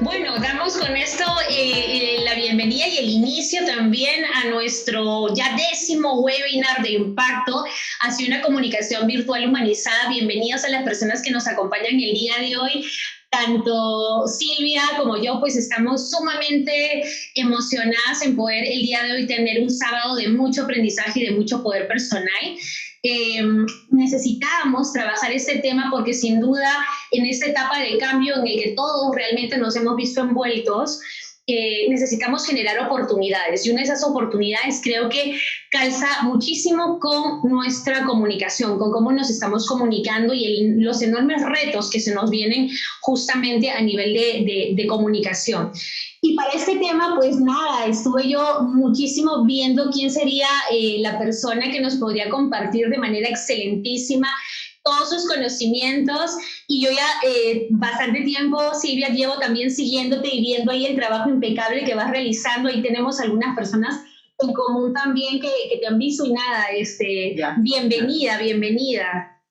Bueno, damos con esto la bienvenida y el inicio también a nuestro ya 10º webinar de impacto hacia una comunicación virtual humanizada. Bienvenidos a las personas que nos acompañan el día de hoy. Tanto Silvia como yo pues estamos sumamente emocionadas en poder el día de hoy tener un sábado de mucho aprendizaje y de mucho poder personal. Necesitábamos trabajar este tema porque sin duda en esta etapa de cambio en el que todos realmente nos hemos visto envueltos, necesitamos generar oportunidades, y una de esas oportunidades creo que calza muchísimo con nuestra comunicación, con cómo nos estamos comunicando y los enormes retos que se nos vienen justamente a nivel de comunicación. Y para este tema, pues nada, estuve yo muchísimo viendo quién sería la persona que nos podría compartir de manera excelentísima todos sus conocimientos, y yo ya bastante tiempo, Silvia, llevo también siguiéndote y viendo ahí el trabajo impecable que vas realizando. Ahí tenemos algunas personas en común también que te han visto y nada, bienvenida.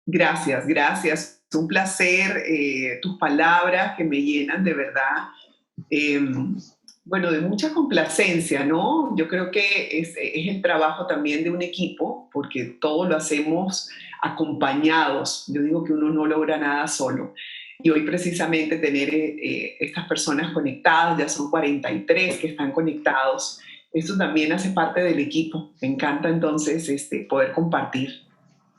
Gracias. Es un placer, tus palabras que me llenan de verdad, de mucha complacencia, ¿no? Yo creo que es el trabajo también de un equipo, porque todo lo hacemos acompañados. Yo digo que uno no logra nada solo. Y hoy precisamente tener estas personas conectadas, ya son 43 que están conectados, eso también hace parte del equipo. Me encanta entonces poder compartir.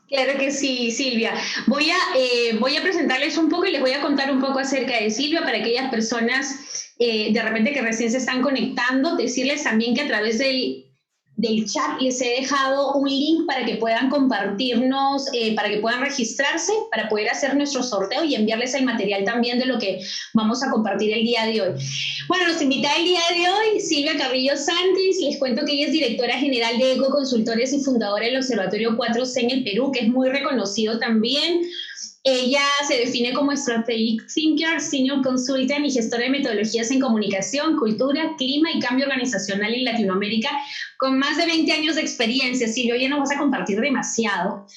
Claro que sí, Silvia. Voy a presentarles un poco y les voy a contar un poco acerca de Silvia para aquellas personas de repente que recién se están conectando. Decirles también que a través del chat les he dejado un link para que puedan compartirnos, para que puedan registrarse, para poder hacer nuestro sorteo y enviarles el material también de lo que vamos a compartir el día de hoy. Bueno, nos invita el día de hoy Silvia Carrillo Santis. Les cuento que ella es directora general de Eco Consultores y fundadora del Observatorio 4C en el Perú, que es muy reconocido también. Ella se define como Strategic Thinker, Senior Consultant y gestora de metodologías en comunicación, cultura, clima y cambio organizacional en Latinoamérica, con más de 20 años de experiencia. Silvia, hoy nos vas a compartir demasiado.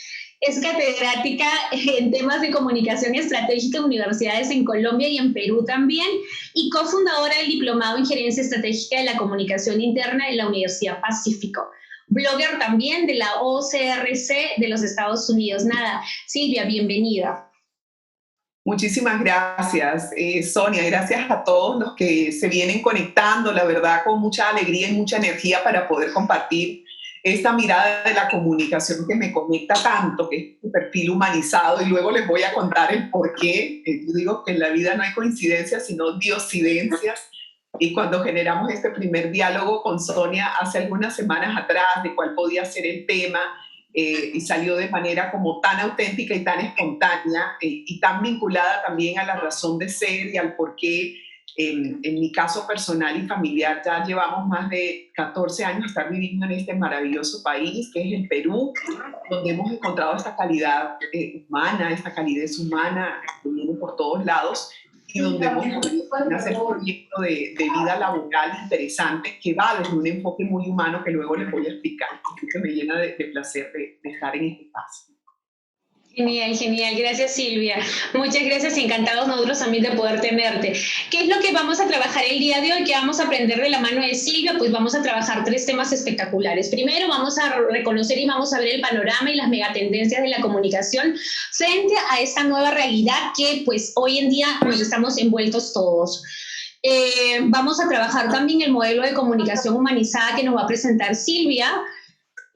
Es catedrática en temas de comunicación estratégica en universidades en Colombia y en Perú también, y cofundadora del Diplomado en Gerencia Estratégica de la Comunicación Interna de la Universidad Pacífico. Blogger también de la OCRC de los Estados Unidos. Nada, Silvia, bienvenida. Muchísimas gracias, Sonia. Gracias a todos los que se vienen conectando, la verdad, con mucha alegría y mucha energía para poder compartir esta mirada de la comunicación que me conecta tanto, que es un perfil humanizado, y luego les voy a contar el por qué. Yo digo que en la vida no hay coincidencias, sino diosidencias. Y cuando generamos este primer diálogo con Sonia hace algunas semanas atrás de cuál podía ser el tema, y salió de manera como tan auténtica y tan espontánea, y tan vinculada también a la razón de ser y al por qué. En mi caso personal y familiar ya llevamos más de 14 años de estar viviendo en este maravilloso país que es el Perú, donde hemos encontrado esta calidad humana, esta calidez humana que viene por todos lados, y donde hemos podido hacer un proyecto de vida laboral interesante que va desde un enfoque muy humano que luego les voy a explicar, que me llena de placer de estar en este espacio. Genial, genial. Gracias, Silvia. Muchas gracias y encantados nosotros también de poder tenerte. ¿Qué es lo que vamos a trabajar el día de hoy? ¿Qué vamos a aprender de la mano de Silvia? Pues vamos a trabajar 3 temas espectaculares. Primero, vamos a reconocer y vamos a ver el panorama y las megatendencias de la comunicación frente a esta nueva realidad que pues hoy en día nos estamos envueltos todos. Vamos a trabajar también el modelo de comunicación humanizada que nos va a presentar Silvia.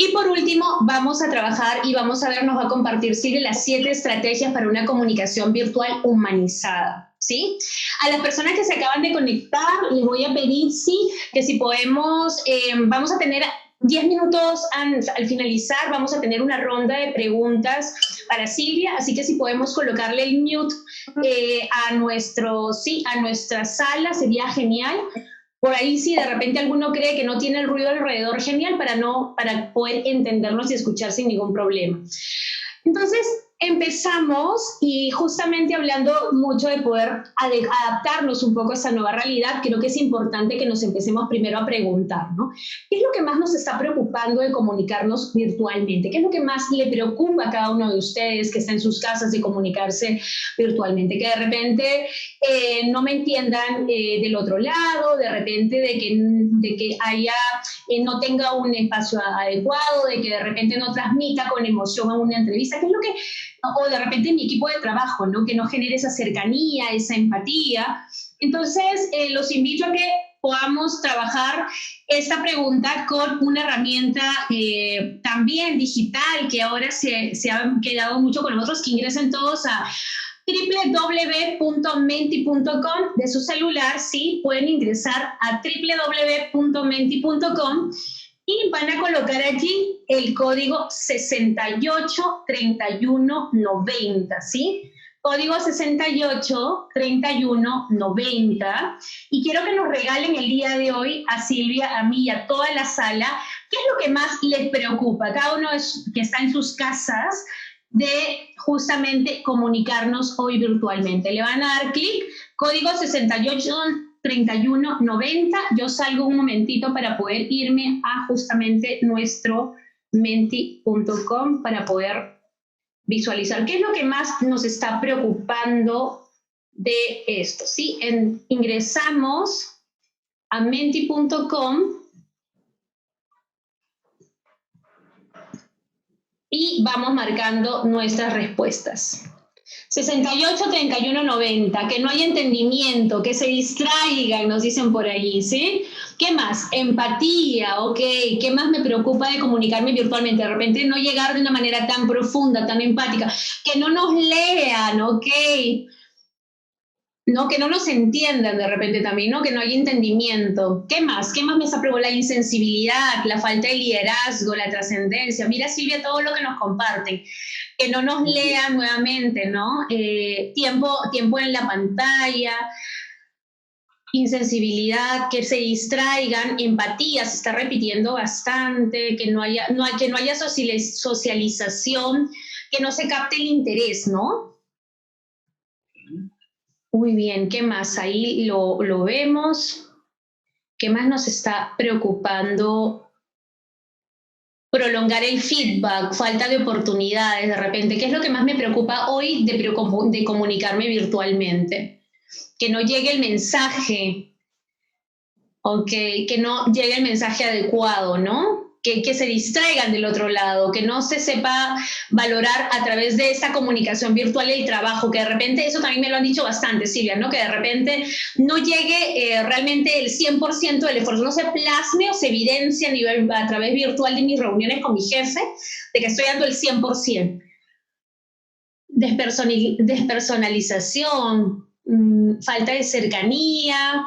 Y por último, vamos a trabajar y vamos a ver, nos va a compartir Silvia las 7 estrategias para una comunicación virtual humanizada, ¿sí? A las personas que se acaban de conectar, les voy a pedir, sí, que si podemos, vamos a tener 10 minutos al finalizar, vamos a tener una ronda de preguntas para Silvia, así que si podemos colocarle el mute a nuestra sala, sería genial. Por ahí, si de repente alguno cree que no tiene el ruido alrededor, genial, para poder entendernos y escuchar sin ningún problema. Entonces, empezamos y justamente hablando mucho de poder adaptarnos un poco a esta nueva realidad, creo que es importante que nos empecemos primero a preguntar, ¿no? ¿Qué es lo que más nos está preocupando de comunicarnos virtualmente? ¿Qué es lo que más le preocupa a cada uno de ustedes que está en sus casas de comunicarse virtualmente? Que de repente no me entiendan del otro lado, de repente de que haya, no tenga un espacio adecuado, de que de repente no transmita con emoción a una entrevista. ¿Qué es lo que o de repente mi equipo de trabajo, ¿no? Que no genere esa cercanía, esa empatía? Entonces, los invito a que podamos trabajar esta pregunta con una herramienta también digital que ahora se ha quedado mucho con nosotros, que ingresen todos a www.menti.com de su celular, sí, pueden ingresar a www.menti.com y van a colocar allí el código 683190, ¿sí? Código 683190. Y quiero que nos regalen el día de hoy a Silvia, a mí y a toda la sala, ¿qué es lo que más les preocupa? Cada uno que está en sus casas, de justamente comunicarnos hoy virtualmente. Le van a dar clic, código 683190. Yo salgo un momentito para poder irme a justamente nuestro menti.com para poder visualizar qué es lo que más nos está preocupando de esto, ¿sí? Ingresamos a menti.com y vamos marcando nuestras respuestas. 683190, que no hay entendimiento, que se distraigan, nos dicen por allí, ¿sí? ¿Qué más? Empatía, ok. ¿Qué más me preocupa de comunicarme virtualmente? De repente no llegar de una manera tan profunda, tan empática, que no nos lean, ok. No, que no nos entiendan de repente también, ¿no? Que no hay entendimiento. ¿Qué más? ¿Qué más me está preocupando? La insensibilidad, la falta de liderazgo, la trascendencia. Mira, Silvia, todo lo que nos comparten. Que no nos lean nuevamente, ¿no? Tiempo en la pantalla, insensibilidad, que se distraigan, empatía, se está repitiendo bastante, que no haya socialización, que no se capte el interés, ¿no? Muy bien, ¿qué más? Ahí lo vemos. ¿Qué más nos está preocupando? Prolongar el feedback, falta de oportunidades de repente. ¿Qué es lo que más me preocupa hoy de comunicarme virtualmente? Que no llegue el mensaje, ok, que no llegue el mensaje adecuado, ¿no? Que se distraigan del otro lado, que no se sepa valorar a través de esta comunicación virtual el trabajo, que de repente, eso también me lo han dicho bastante, Silvia, ¿no? Que de repente no llegue realmente el 100% del esfuerzo, no se plasme o se evidencie a través virtual de mis reuniones con mi jefe, de que estoy dando el 100%. Despersonalización, falta de cercanía,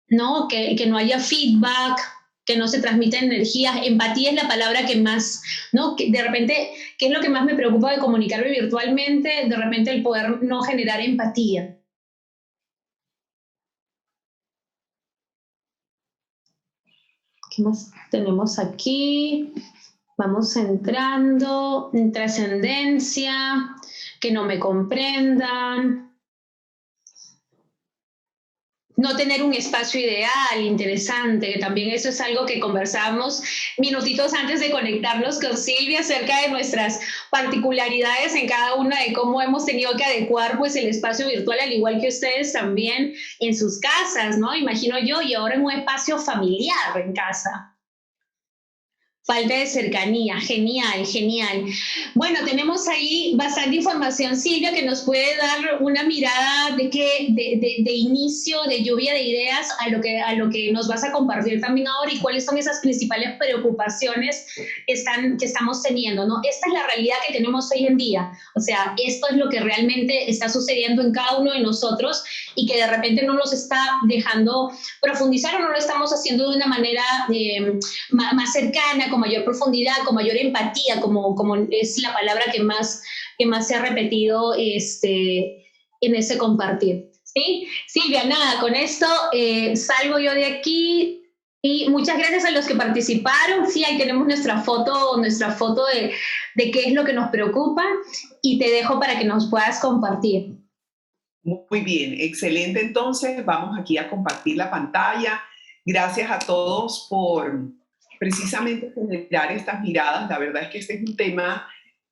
¿no? Que no haya feedback, que no se transmiten energías. Empatía es la palabra que más, ¿no? Que de repente, ¿qué es lo que más me preocupa de comunicarme virtualmente? De repente el poder no generar empatía. ¿Qué más tenemos aquí? Vamos entrando en trascendencia, que no me comprendan. No tener un espacio ideal, interesante, que también eso es algo que conversamos minutitos antes de conectarnos con Silvia acerca de nuestras particularidades en cada una, de cómo hemos tenido que adecuar pues el espacio virtual, al igual que ustedes también en sus casas, ¿no? Imagino yo, y ahora en un espacio familiar en casa. Falta de cercanía, genial, genial. Bueno, tenemos ahí bastante información, Silvia, que nos puede dar una mirada de inicio, de lluvia de ideas a lo que nos vas a compartir también ahora, y cuáles son esas principales preocupaciones que estamos teniendo, ¿no? Esta es la realidad que tenemos hoy en día. O sea, esto es lo que realmente está sucediendo en cada uno de nosotros y que de repente no nos está dejando profundizar o no lo estamos haciendo de una manera más cercana, con mayor profundidad, con mayor empatía, como es la palabra que más se ha repetido en ese compartir. ¿Sí? Silvia, nada, con esto salgo yo de aquí. Y muchas gracias a los que participaron. Sí, ahí tenemos nuestra foto de qué es lo que nos preocupa y te dejo para que nos puedas compartir. Muy bien, excelente. Entonces, vamos aquí a compartir la pantalla. Gracias a todos por precisamente generar estas miradas. La verdad es que este es un tema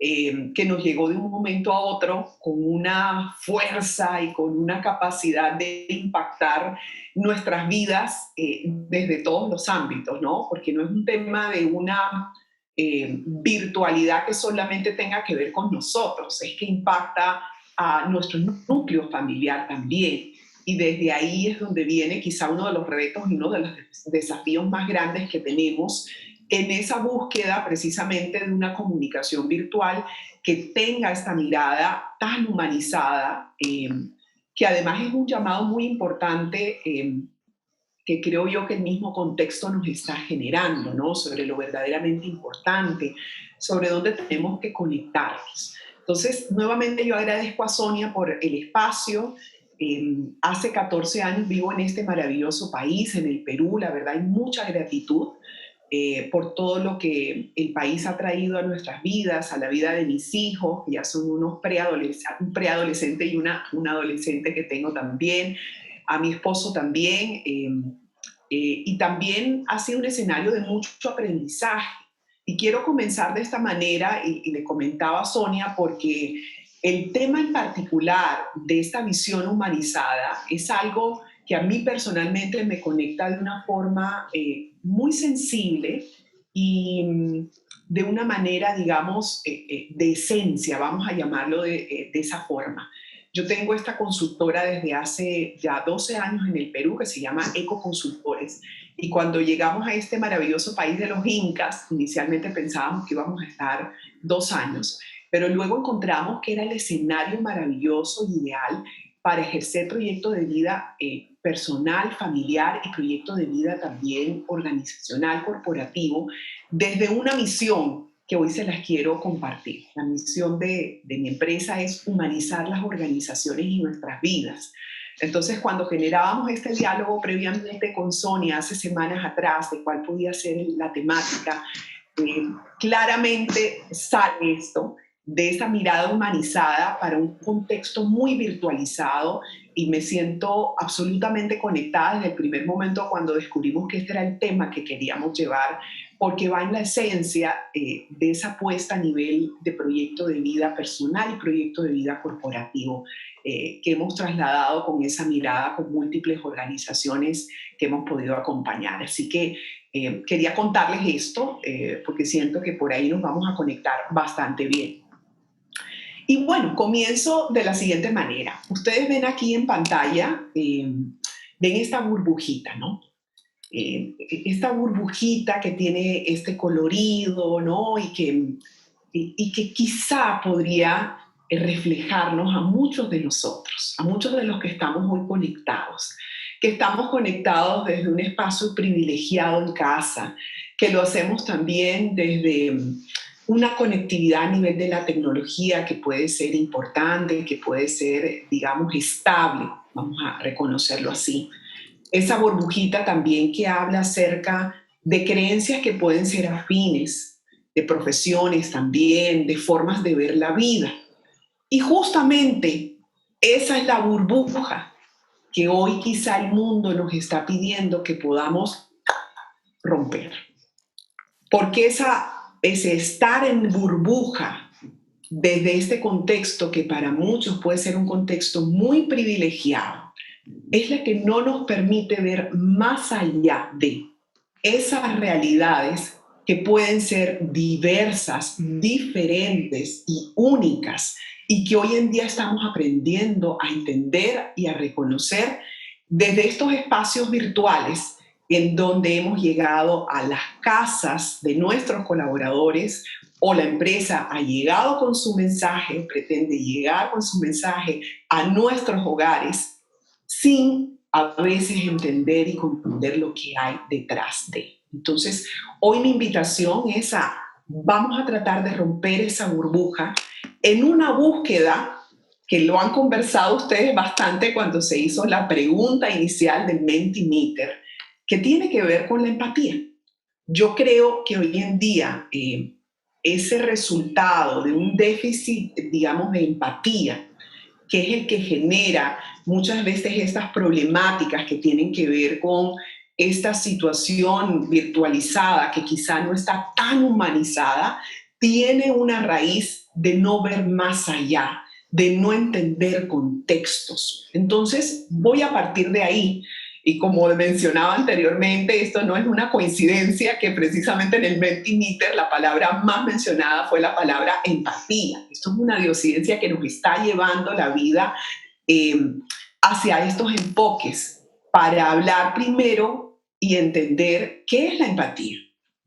que nos llegó de un momento a otro con una fuerza y con una capacidad de impactar nuestras vidas desde todos los ámbitos, ¿no? Porque no es un tema de una virtualidad que solamente tenga que ver con nosotros, es que impacta a nuestro núcleo familiar también. Y desde ahí es donde viene quizá uno de los retos y uno de los desafíos más grandes que tenemos en esa búsqueda precisamente de una comunicación virtual que tenga esta mirada tan humanizada, que además es un llamado muy importante que creo yo que el mismo contexto nos está generando, ¿no? Sobre lo verdaderamente importante, sobre dónde tenemos que conectarnos. Entonces, nuevamente yo agradezco a Sonia por el espacio. Hace 14 años vivo en este maravilloso país, en el Perú. La verdad, hay mucha gratitud por todo lo que el país ha traído a nuestras vidas, a la vida de mis hijos, que ya son unos un preadolescente y una adolescente que tengo también, a mi esposo también, y también ha sido un escenario de mucho aprendizaje. Y quiero comenzar de esta manera, y le comentaba a Sonia, porque el tema en particular de esta visión humanizada es algo que a mí personalmente me conecta de una forma muy sensible y de una manera, digamos, de esencia, vamos a llamarlo de esa forma. Yo tengo esta consultora desde hace ya 12 años en el Perú que se llama Ecoconsultores. Y cuando llegamos a este maravilloso país de los incas, inicialmente pensábamos que íbamos a estar 2 años, pero luego encontramos que era el escenario maravilloso y ideal para ejercer proyecto de vida personal, familiar y proyecto de vida también organizacional, corporativo, desde una misión que hoy se las quiero compartir. La misión de mi empresa es humanizar las organizaciones y nuestras vidas. Entonces, cuando generábamos este diálogo previamente con Sonia hace semanas atrás de cuál podía ser la temática, claramente sale esto de esa mirada humanizada para un contexto muy virtualizado y me siento absolutamente conectada desde el primer momento cuando descubrimos que este era el tema que queríamos llevar, porque va en la esencia de esa apuesta a nivel de proyecto de vida personal y proyecto de vida corporativo que hemos trasladado con esa mirada con múltiples organizaciones que hemos podido acompañar. Así que quería contarles esto porque siento que por ahí nos vamos a conectar bastante bien. Y bueno, comienzo de la siguiente manera. Ustedes ven aquí en pantalla, ven esta burbujita, ¿no? Esta burbujita que tiene este colorido, ¿no? Y que quizá podría reflejarnos a muchos de nosotros, a muchos de los que estamos hoy conectados, que estamos conectados desde un espacio privilegiado en casa, que lo hacemos también desde una conectividad a nivel de la tecnología que puede ser importante, que puede ser, digamos, estable, vamos a reconocerlo así. Esa burbujita también que habla acerca de creencias que pueden ser afines, de profesiones también, de formas de ver la vida. Y justamente esa es la burbuja que hoy quizá el mundo nos está pidiendo que podamos romper. Porque ese estar en burbuja desde este contexto que para muchos puede ser un contexto muy privilegiado, es la que no nos permite ver más allá de esas realidades que pueden ser diversas, diferentes y únicas y que hoy en día estamos aprendiendo a entender y a reconocer desde estos espacios virtuales en donde hemos llegado a las casas de nuestros colaboradores o la empresa ha llegado con su mensaje, pretende llegar con su mensaje a nuestros hogares sin a veces entender y comprender lo que hay detrás de. Entonces, hoy mi invitación es vamos a tratar de romper esa burbuja en una búsqueda que lo han conversado ustedes bastante cuando se hizo la pregunta inicial del Mentimeter, que tiene que ver con la empatía. Yo creo que hoy en día ese resultado de un déficit, digamos, de empatía, que es el que genera muchas veces estas problemáticas que tienen que ver con esta situación virtualizada que quizá no está tan humanizada, tiene una raíz de no ver más allá, de no entender contextos. Entonces, voy a partir de ahí. Y como mencionaba anteriormente, esto no es una coincidencia que precisamente en el Mentimeter la palabra más mencionada fue la palabra empatía. Esto es una diosidencia que nos está llevando la vida eh, hacia estos enfoques para hablar primero y entender qué es la empatía.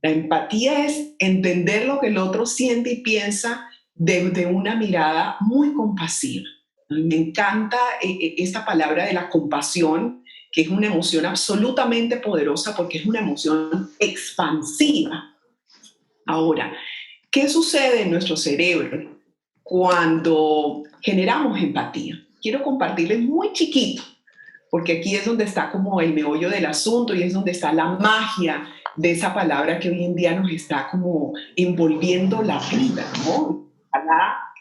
La empatía es entender lo que el otro siente y piensa desde una mirada muy compasiva. Me encanta esta palabra de la compasión, que es una emoción absolutamente poderosa porque es una emoción expansiva. Ahora, ¿qué sucede en nuestro cerebro cuando generamos empatía? Quiero compartirles muy chiquito, porque aquí es donde está como el meollo del asunto y es donde está la magia de esa palabra que hoy en día nos está como envolviendo la vida, ¿no?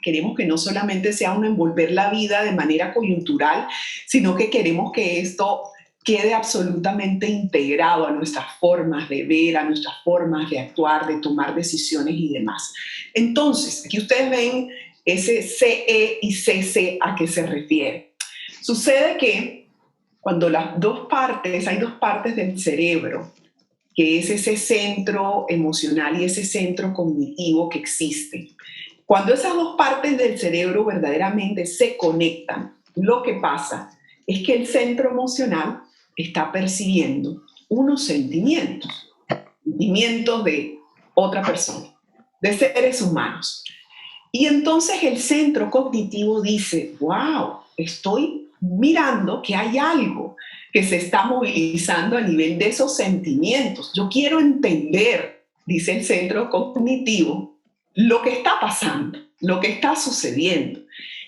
Queremos que no solamente sea un envolver la vida de manera coyuntural, sino que queremos que esto quede absolutamente integrado a nuestras formas de ver, a nuestras formas de actuar, de tomar decisiones y demás. Entonces, aquí ustedes ven ese CE y CC a qué se refiere. Sucede que cuando hay dos partes del cerebro, que es ese centro emocional y ese centro cognitivo que existe. Cuando esas dos partes del cerebro verdaderamente se conectan, lo que pasa es que el centro emocional está percibiendo unos sentimientos de otra persona, de seres humanos. Y entonces el centro cognitivo dice, wow, estoy mirando que hay algo que se está movilizando a nivel de esos sentimientos. Yo quiero entender, dice el centro cognitivo, lo que está pasando, lo que está sucediendo.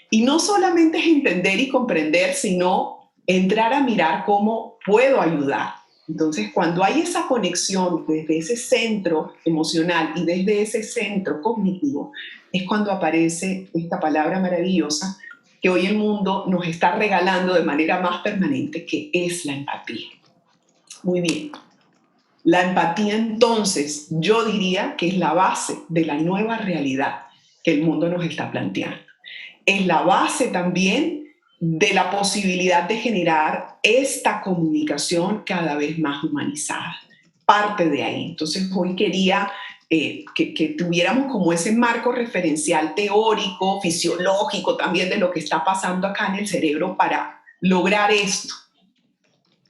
Y no solamente es entender y comprender, sino entrar a mirar cómo puedo ayudar. Entonces, cuando hay esa conexión desde ese centro emocional y desde ese centro cognitivo, es cuando aparece esta palabra maravillosa que hoy el mundo nos está regalando de manera más permanente, que es la empatía. Muy bien. La empatía, entonces, yo diría que es la base de la nueva realidad que el mundo nos está planteando. Es la base también de la posibilidad de generar esta comunicación cada vez más humanizada. Parte de ahí. Entonces, hoy quería que tuviéramos como ese marco referencial teórico, fisiológico también de lo que está pasando acá en el cerebro para lograr esto.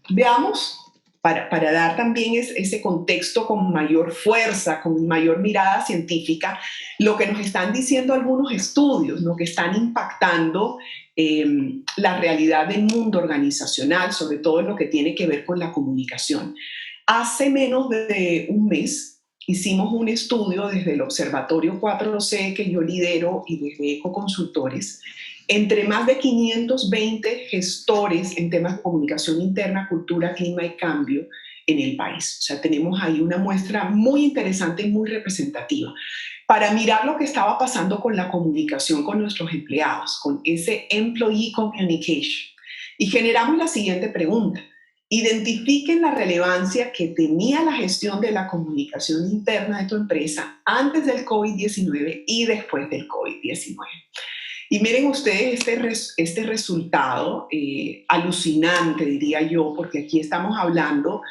Veamos, para dar también ese contexto con mayor fuerza, con mayor mirada científica, lo que nos están diciendo algunos estudios, lo que están impactando la realidad del mundo organizacional, sobre todo en lo que tiene que ver con la comunicación. Hace menos de un mes hicimos un estudio desde el Observatorio 4C que yo lidero y desde Ecoconsultores, entre más de 520 gestores en temas de comunicación interna, cultura, clima y cambio en el país. O sea, tenemos ahí una muestra muy interesante y muy representativa para mirar lo que estaba pasando con la comunicación con nuestros empleados, con ese employee communication. Y generamos la siguiente pregunta. Identifiquen la relevancia que tenía la gestión de la comunicación interna de tu empresa antes del COVID-19 y después del COVID-19. Y miren ustedes este resultado alucinante, diría yo, porque aquí estamos hablando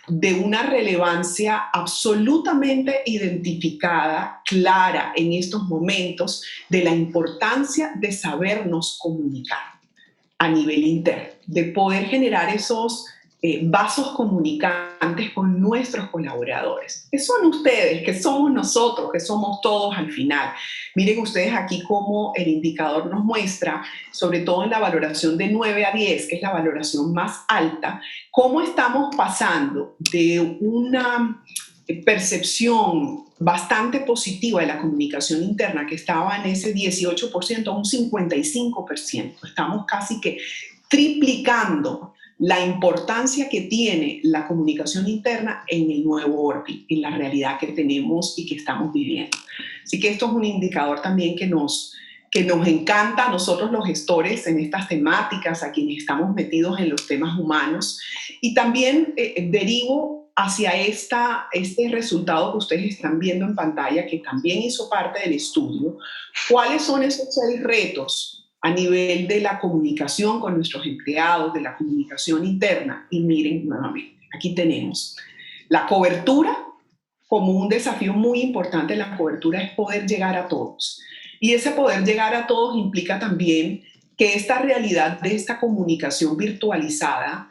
de una relevancia absolutamente identificada, clara en estos momentos, de la importancia de sabernos comunicar a nivel interno, de poder generar esos vasos comunicantes con nuestros colaboradores, que son ustedes, que somos nosotros, que somos todos al final. Miren ustedes aquí cómo el indicador nos muestra, sobre todo en la valoración de 9 a 10, que es la valoración más alta, cómo estamos pasando de una percepción bastante positiva de la comunicación interna, que estaba en ese 18% a un 55%. Estamos casi que triplicando la importancia que tiene la comunicación interna en el nuevo orden, en la realidad que tenemos y que estamos viviendo. Así que esto es un indicador también que nos encanta a nosotros los gestores en estas temáticas, a quienes estamos metidos en los temas humanos. Y también derivo hacia este resultado que ustedes están viendo en pantalla, que también hizo parte del estudio. ¿Cuáles son esos 6 retos a nivel de la comunicación con nuestros empleados, de la comunicación interna? Y miren nuevamente, aquí tenemos la cobertura como un desafío muy importante. La cobertura es poder llegar a todos. Y ese poder llegar a todos implica también que esta realidad de esta comunicación virtualizada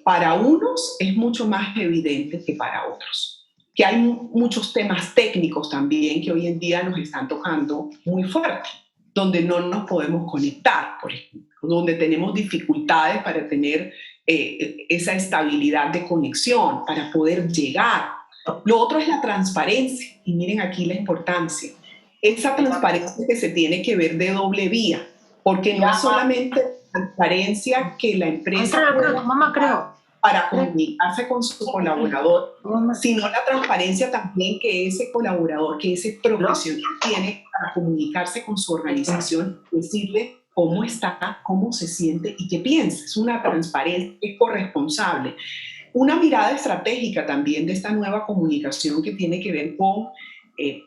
para unos es mucho más evidente que para otros. Que hay muchos temas técnicos también que hoy en día nos están tocando muy fuerte, donde no nos podemos conectar, por ejemplo, donde tenemos dificultades para tener esa estabilidad de conexión, para poder llegar. Lo otro es la transparencia, y miren aquí la importancia. Esa transparencia que se tiene que ver de doble vía, porque no es solamente transparencia que la empresa para comunicarse con su colaborador, sino la transparencia también que ese colaborador, que ese profesional tiene para comunicarse con su organización, decirle cómo está, cómo se siente y qué piensa. Es una transparencia, es corresponsable. Una mirada estratégica también de esta nueva comunicación que tiene que ver con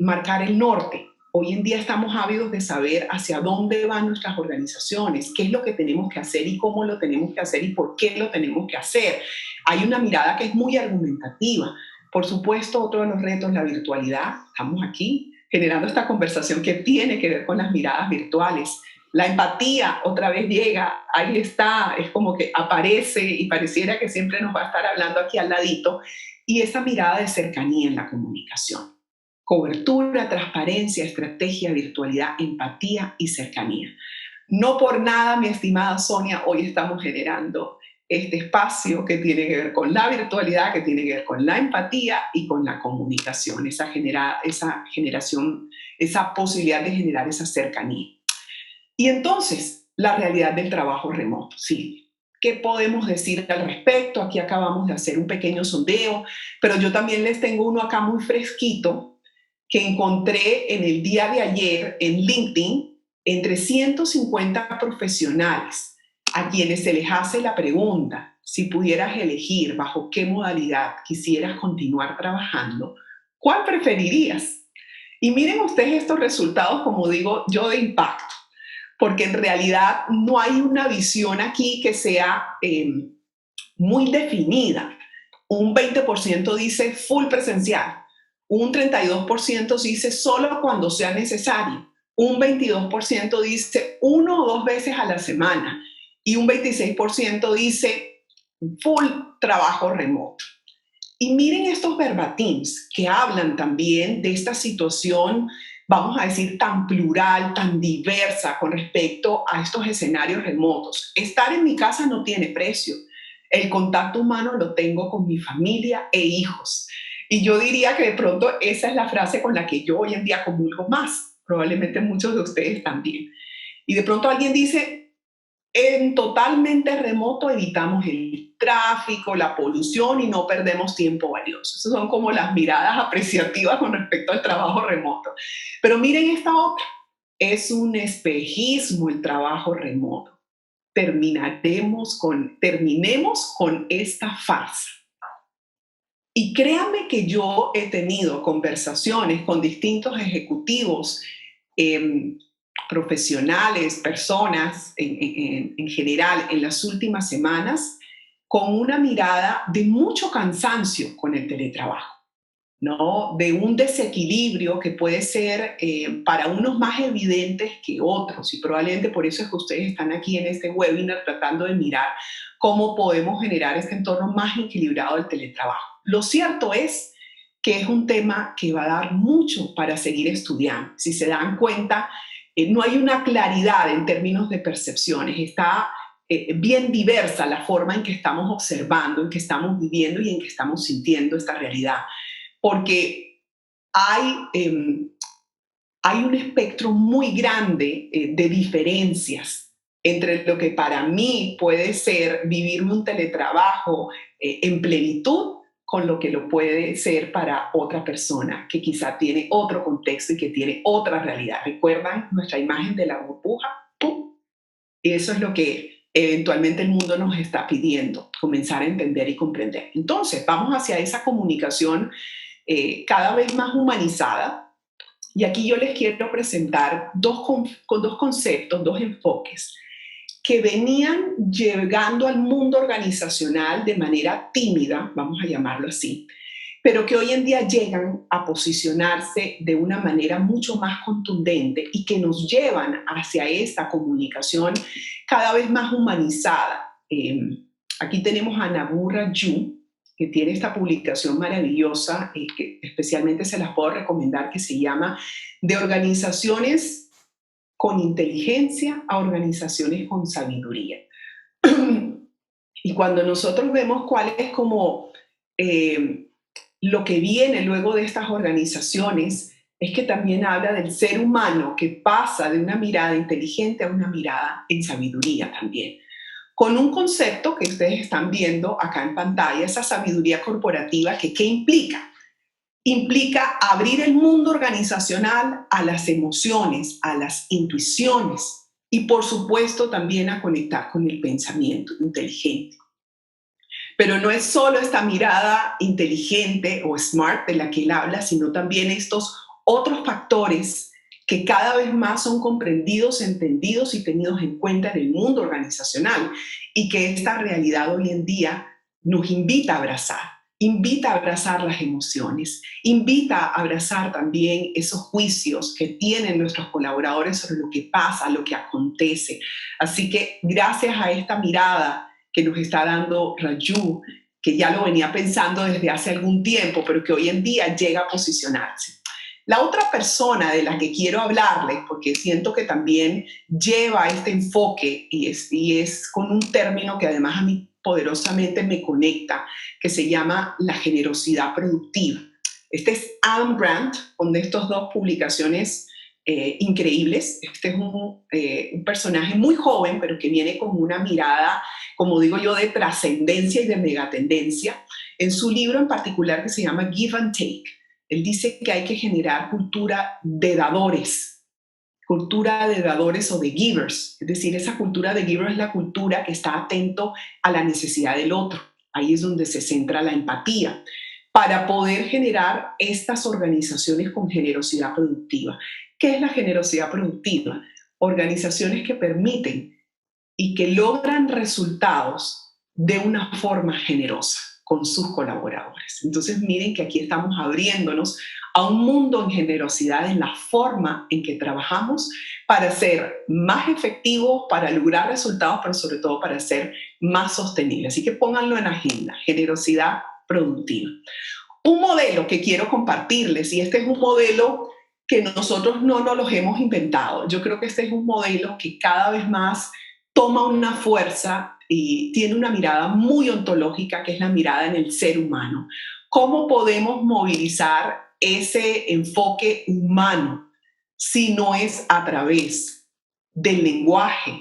marcar el norte. Hoy en día estamos ávidos de saber hacia dónde van nuestras organizaciones, qué es lo que tenemos que hacer y cómo lo tenemos que hacer y por qué lo tenemos que hacer. Hay una mirada que es muy argumentativa. Por supuesto, otro de los retos, la virtualidad. Estamos aquí generando esta conversación que tiene que ver con las miradas virtuales. La empatía otra vez llega, ahí está, es como que aparece y pareciera que siempre nos va a estar hablando aquí al ladito. Y esa mirada de cercanía en la comunicación. Cobertura, transparencia, estrategia, virtualidad, empatía y cercanía. No por nada, mi estimada Sonia, hoy estamos generando este espacio que tiene que ver con la virtualidad, que tiene que ver con la empatía y con la comunicación, esa generación, esa posibilidad de generar esa cercanía. Y entonces, la realidad del trabajo remoto, sí. ¿Qué podemos decir al respecto? Aquí acabamos de hacer un pequeño sondeo, pero yo también les tengo uno acá muy fresquito que encontré en el día de ayer en LinkedIn entre 150 profesionales a quienes se les hace la pregunta: si pudieras elegir bajo qué modalidad quisieras continuar trabajando, ¿cuál preferirías? Y miren ustedes estos resultados, como digo yo, de impacto, porque en realidad no hay una visión aquí que sea muy definida. Un 20% dice full presencial, un 32% dice solo cuando sea necesario, un 22% dice 1 o 2 veces a la semana y un 26% dice full trabajo remoto. Y miren estos verbatims que hablan también de esta situación, vamos a decir, tan plural, tan diversa con respecto a estos escenarios remotos. Estar en mi casa no tiene precio. El contacto humano lo tengo con mi familia e hijos. Y yo diría que de pronto esa es la frase con la que yo hoy en día comulgo más. Probablemente muchos de ustedes también. Y de pronto alguien dice: en totalmente remoto evitamos el tráfico, la polución y no perdemos tiempo valioso. Esas son como las miradas apreciativas con respecto al trabajo remoto. Pero miren esta otra. Es un espejismo el trabajo remoto. Terminemos con esta farsa. Y créanme que yo he tenido conversaciones con distintos ejecutivos, profesionales, personas en general en las últimas semanas, con una mirada de mucho cansancio con el teletrabajo, ¿no? De un desequilibrio que puede ser para unos más evidentes que otros, y probablemente por eso es que ustedes están aquí en este webinar tratando de mirar cómo podemos generar este entorno más equilibrado del teletrabajo. Lo cierto es que es un tema que va a dar mucho para seguir estudiando. Si se dan cuenta, no hay una claridad en términos de percepciones, está bien diversa la forma en que estamos observando, en que estamos viviendo y en que estamos sintiendo esta realidad. Porque hay un espectro muy grande de diferencias entre lo que para mí puede ser vivirme un teletrabajo en plenitud con lo que lo puede ser para otra persona que quizá tiene otro contexto y que tiene otra realidad. ¿Recuerdan nuestra imagen de la burbuja? ¡Pum! Y eso es lo que eventualmente el mundo nos está pidiendo, comenzar a entender y comprender. Entonces, vamos hacia esa comunicación cada vez más humanizada. Y aquí yo les quiero presentar dos conceptos, dos enfoques que venían llegando al mundo organizacional de manera tímida, vamos a llamarlo así, pero que hoy en día llegan a posicionarse de una manera mucho más contundente y que nos llevan hacia esta comunicación cada vez más humanizada. Aquí tenemos a Nabu Raju, que tiene esta publicación maravillosa, que especialmente se las puedo recomendar, que se llama De organizaciones con inteligencia a organizaciones con sabiduría. Y cuando nosotros vemos cuál es como lo que viene luego de estas organizaciones, es que también habla del ser humano que pasa de una mirada inteligente a una mirada en sabiduría también. Con un concepto que ustedes están viendo acá en pantalla, esa sabiduría corporativa, que ¿qué implica? Implica abrir el mundo organizacional a las emociones, a las intuiciones y por supuesto también a conectar con el pensamiento inteligente. Pero no es solo esta mirada inteligente o smart de la que él habla, sino también estos otros factores que cada vez más son comprendidos, entendidos y tenidos en cuenta en el mundo organizacional y que esta realidad hoy en día nos invita a abrazar. Invita a abrazar las emociones, invita a abrazar también esos juicios que tienen nuestros colaboradores sobre lo que pasa, lo que acontece. Así que gracias a esta mirada que nos está dando Raju, que ya lo venía pensando desde hace algún tiempo, pero que hoy en día llega a posicionarse. La otra persona de la que quiero hablarles, porque siento que también lleva este enfoque y es con un término que además a mí poderosamente me conecta, que se llama la generosidad productiva. Este es Adam Grant, con estas dos publicaciones increíbles. Este es un personaje muy joven, pero que viene con una mirada, como digo yo, de trascendencia y de megatendencia. En su libro en particular, que se llama Give and Take, él dice que hay que generar cultura de dadores o de givers. Es decir, esa cultura de givers es la cultura que está atento a la necesidad del otro. Ahí es donde se centra la empatía, para poder generar estas organizaciones con generosidad productiva. ¿Qué es la generosidad productiva? Organizaciones que permiten y que logran resultados de una forma generosa con sus colaboradores. Entonces miren que aquí estamos abriéndonos a un mundo en generosidad en la forma en que trabajamos para ser más efectivos, para lograr resultados, pero sobre todo para ser más sostenibles. Así que pónganlo en agenda, generosidad productiva. Un modelo que quiero compartirles, y este es un modelo que nosotros no nos los hemos inventado. Yo creo que este es un modelo que cada vez más toma una fuerza y tiene una mirada muy ontológica, que es la mirada en el ser humano. ¿Cómo podemos movilizar ese enfoque humano si no es a través del lenguaje,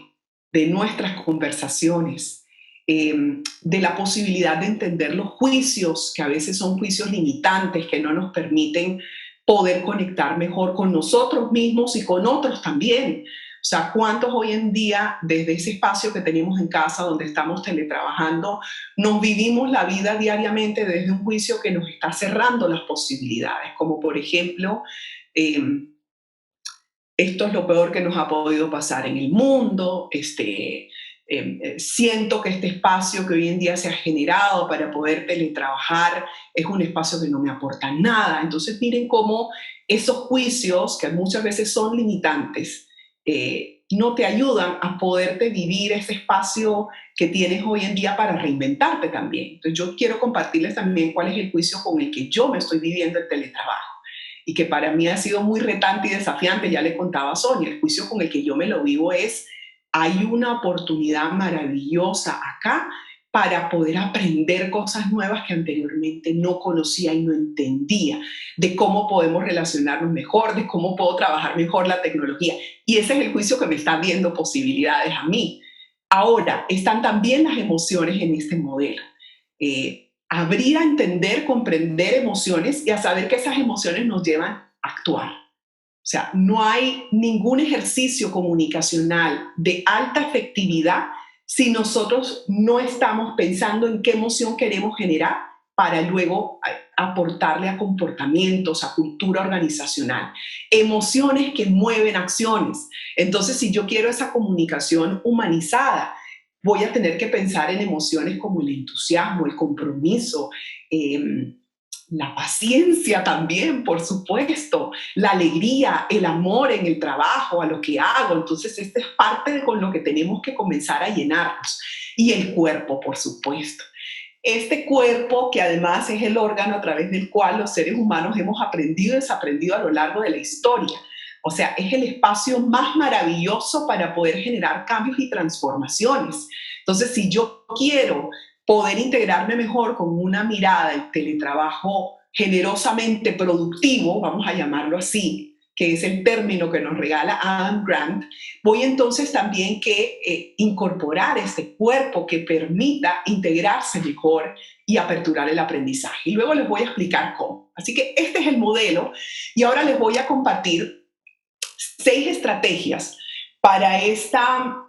de nuestras conversaciones, de la posibilidad de entender los juicios, que a veces son juicios limitantes que no nos permiten poder conectar mejor con nosotros mismos y con otros también? O sea, ¿cuántos hoy en día, desde ese espacio que tenemos en casa, donde estamos teletrabajando, nos vivimos la vida diariamente desde un juicio que nos está cerrando las posibilidades? Como por ejemplo, esto es lo peor que nos ha podido pasar en el mundo, siento que este espacio que hoy en día se ha generado para poder teletrabajar es un espacio que no me aporta nada. Entonces miren cómo esos juicios, que muchas veces son limitantes, no te ayudan a poderte vivir ese espacio que tienes hoy en día para reinventarte también. Entonces yo quiero compartirles también cuál es el juicio con el que yo me estoy viviendo el teletrabajo y que para mí ha sido muy retante y desafiante. Ya le contaba a Sonia, el juicio con el que yo me lo vivo es: hay una oportunidad maravillosa acá para poder aprender cosas nuevas que anteriormente no conocía y no entendía, de cómo podemos relacionarnos mejor, de cómo puedo trabajar mejor la tecnología. Y ese es el juicio que me está viendo posibilidades a mí. Ahora, están también las emociones en este modelo. Abrir a entender, comprender emociones y a saber que esas emociones nos llevan a actuar. O sea, no hay ningún ejercicio comunicacional de alta efectividad si nosotros no estamos pensando en qué emoción queremos generar para luego aportarle a comportamientos, a cultura organizacional. Emociones que mueven acciones. Entonces, si yo quiero esa comunicación humanizada, voy a tener que pensar en emociones como el entusiasmo, el compromiso, la paciencia también, por supuesto, la alegría, el amor en el trabajo, a lo que hago. Entonces, esta es parte de con lo que tenemos que comenzar a llenarnos. Y el cuerpo, por supuesto. Este cuerpo, que además es el órgano a través del cual los seres humanos hemos aprendido y desaprendido a lo largo de la historia. O sea, es el espacio más maravilloso para poder generar cambios y transformaciones. Entonces, si yo quiero poder integrarme mejor con una mirada del teletrabajo generosamente productivo, vamos a llamarlo así, que es el término que nos regala Adam Grant, voy entonces también que incorporar este cuerpo que permita integrarse mejor y aperturar el aprendizaje. Y luego les voy a explicar cómo. Así que este es el modelo y ahora les voy a compartir 6 estrategias para esta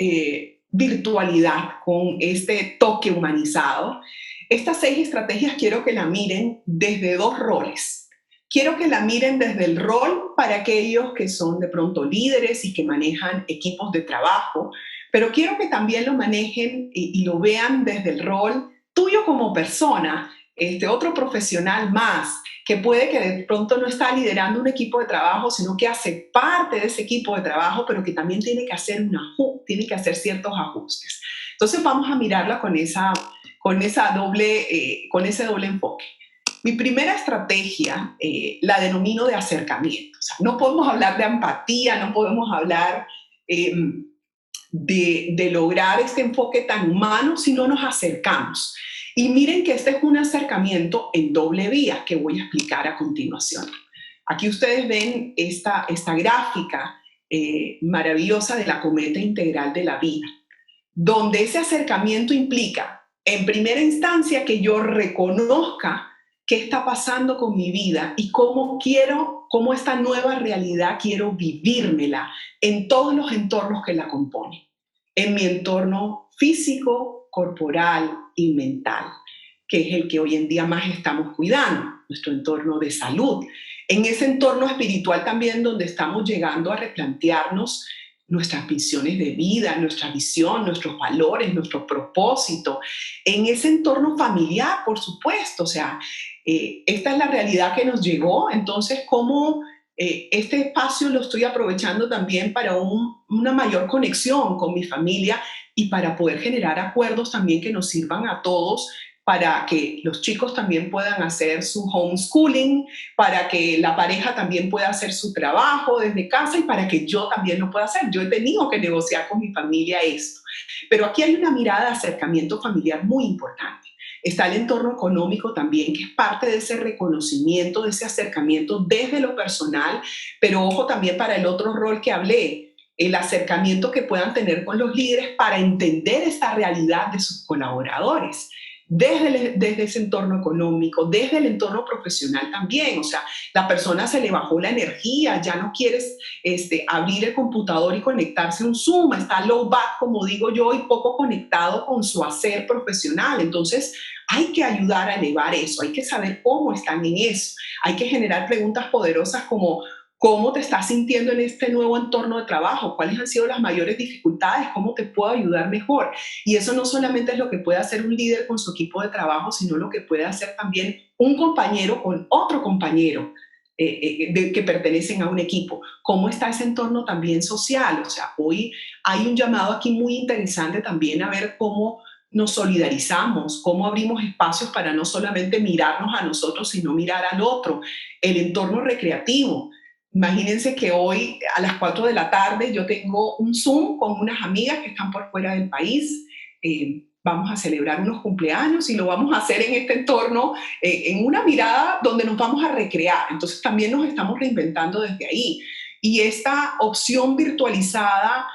virtualidad con este toque humanizado. Estas 6 estrategias quiero que la miren desde 2 roles. Quiero que la miren desde el rol para aquellos que son de pronto líderes y que manejan equipos de trabajo, pero quiero que también lo manejen y lo vean desde el rol tuyo como persona, otro profesional más, que puede que de pronto no está liderando un equipo de trabajo, sino que hace parte de ese equipo de trabajo, pero que también tiene que hacer ciertos ajustes. Entonces vamos a mirarla con ese doble enfoque. Mi primera estrategia la denomino de acercamiento. O sea, no podemos hablar de empatía, no podemos hablar de lograr este enfoque tan humano si no nos acercamos. Y miren que este es un acercamiento en doble vía que voy a explicar a continuación. Aquí ustedes ven esta gráfica maravillosa de la cometa integral de la vida, donde ese acercamiento implica, en primera instancia, que yo reconozca qué está pasando con mi vida y cómo esta nueva realidad quiero vivírmela en todos los entornos que la componen. En mi entorno físico, corporal y mental, que es el que hoy en día más estamos cuidando, nuestro entorno de salud. En ese entorno espiritual también, donde estamos llegando a replantearnos nuestras visiones de vida, nuestra visión, nuestros valores, nuestro propósito. En ese entorno familiar, por supuesto, o sea, esta es la realidad que nos llegó, entonces, ¿cómo este espacio lo estoy aprovechando también para una mayor conexión con mi familia y para poder generar acuerdos también que nos sirvan a todos, para que los chicos también puedan hacer su homeschooling, para que la pareja también pueda hacer su trabajo desde casa y para que yo también lo pueda hacer? Yo he tenido que negociar con mi familia esto. Pero aquí hay una mirada de acercamiento familiar muy importante. Está el entorno económico también, que es parte de ese reconocimiento, de ese acercamiento desde lo personal, pero ojo también para el otro rol que hablé, el acercamiento que puedan tener con los líderes para entender esta realidad de sus colaboradores. Desde ese entorno económico, desde el entorno profesional también. O sea, la persona se le bajó la energía, ya no quieres abrir el computador y conectarse a un Zoom, está low back, como digo yo, y poco conectado con su hacer profesional. Entonces, hay que ayudar a elevar eso, hay que saber cómo están en eso, hay que generar preguntas poderosas como: ¿cómo te estás sintiendo en este nuevo entorno de trabajo? ¿Cuáles han sido las mayores dificultades? ¿Cómo te puedo ayudar mejor? Y eso no solamente es lo que puede hacer un líder con su equipo de trabajo, sino lo que puede hacer también un compañero con otro compañero que pertenecen a un equipo. ¿Cómo está ese entorno también social? O sea, hoy hay un llamado aquí muy interesante también a ver cómo nos solidarizamos, cómo abrimos espacios para no solamente mirarnos a nosotros, sino mirar al otro. El entorno recreativo. Imagínense que hoy a las 4 de la tarde yo tengo un Zoom con unas amigas que están por fuera del país. vamos a celebrar unos cumpleaños y lo vamos a hacer en este entorno, en una mirada donde nos vamos a recrear. Entonces también nos estamos reinventando desde ahí. Y esta opción virtualizada,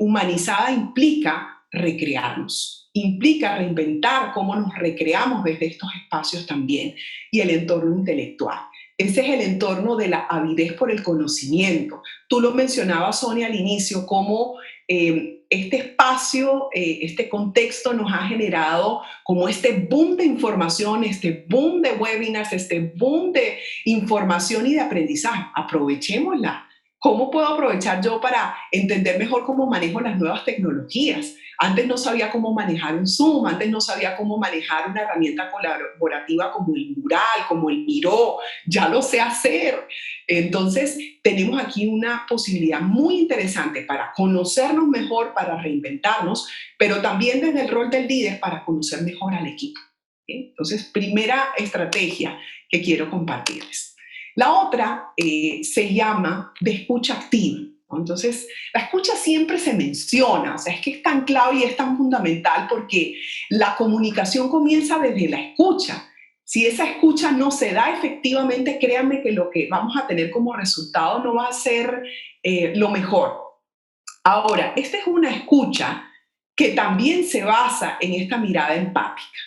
humanizada, implica recrearnos, implica reinventar cómo nos recreamos desde estos espacios también, y el entorno intelectual. Ese es el entorno de la avidez por el conocimiento. Tú lo mencionabas, Sonia, al inicio, cómo este espacio, este contexto nos ha generado como este boom de información, este boom de webinars, este boom de información y de aprendizaje. Aprovechémosla. ¿Cómo puedo aprovechar yo para entender mejor cómo manejo las nuevas tecnologías? Antes no sabía cómo manejar un Zoom, antes no sabía cómo manejar una herramienta colaborativa como el Mural, como el Miro, ya lo sé hacer. Entonces, tenemos aquí una posibilidad muy interesante para conocernos mejor, para reinventarnos, pero también desde el rol del líder para conocer mejor al equipo. ¿Sí? Entonces, primera estrategia que quiero compartirles. La otra se llama de escucha activa, ¿no? Entonces, la escucha siempre se menciona, o sea, es que es tan clave y es tan fundamental porque la comunicación comienza desde la escucha. Si esa escucha no se da efectivamente, créanme que lo que vamos a tener como resultado no va a ser lo mejor. Ahora, esta es una escucha que también se basa en esta mirada empática.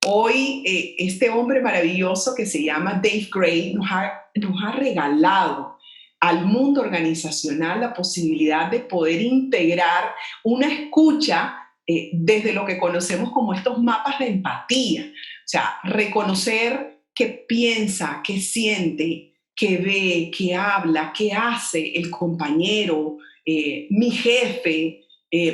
Hoy este hombre maravilloso que se llama Dave Gray nos ha regalado al mundo organizacional la posibilidad de poder integrar una escucha desde lo que conocemos como estos mapas de empatía. O sea, reconocer qué piensa, qué siente, qué ve, qué habla, qué hace el compañero, mi jefe,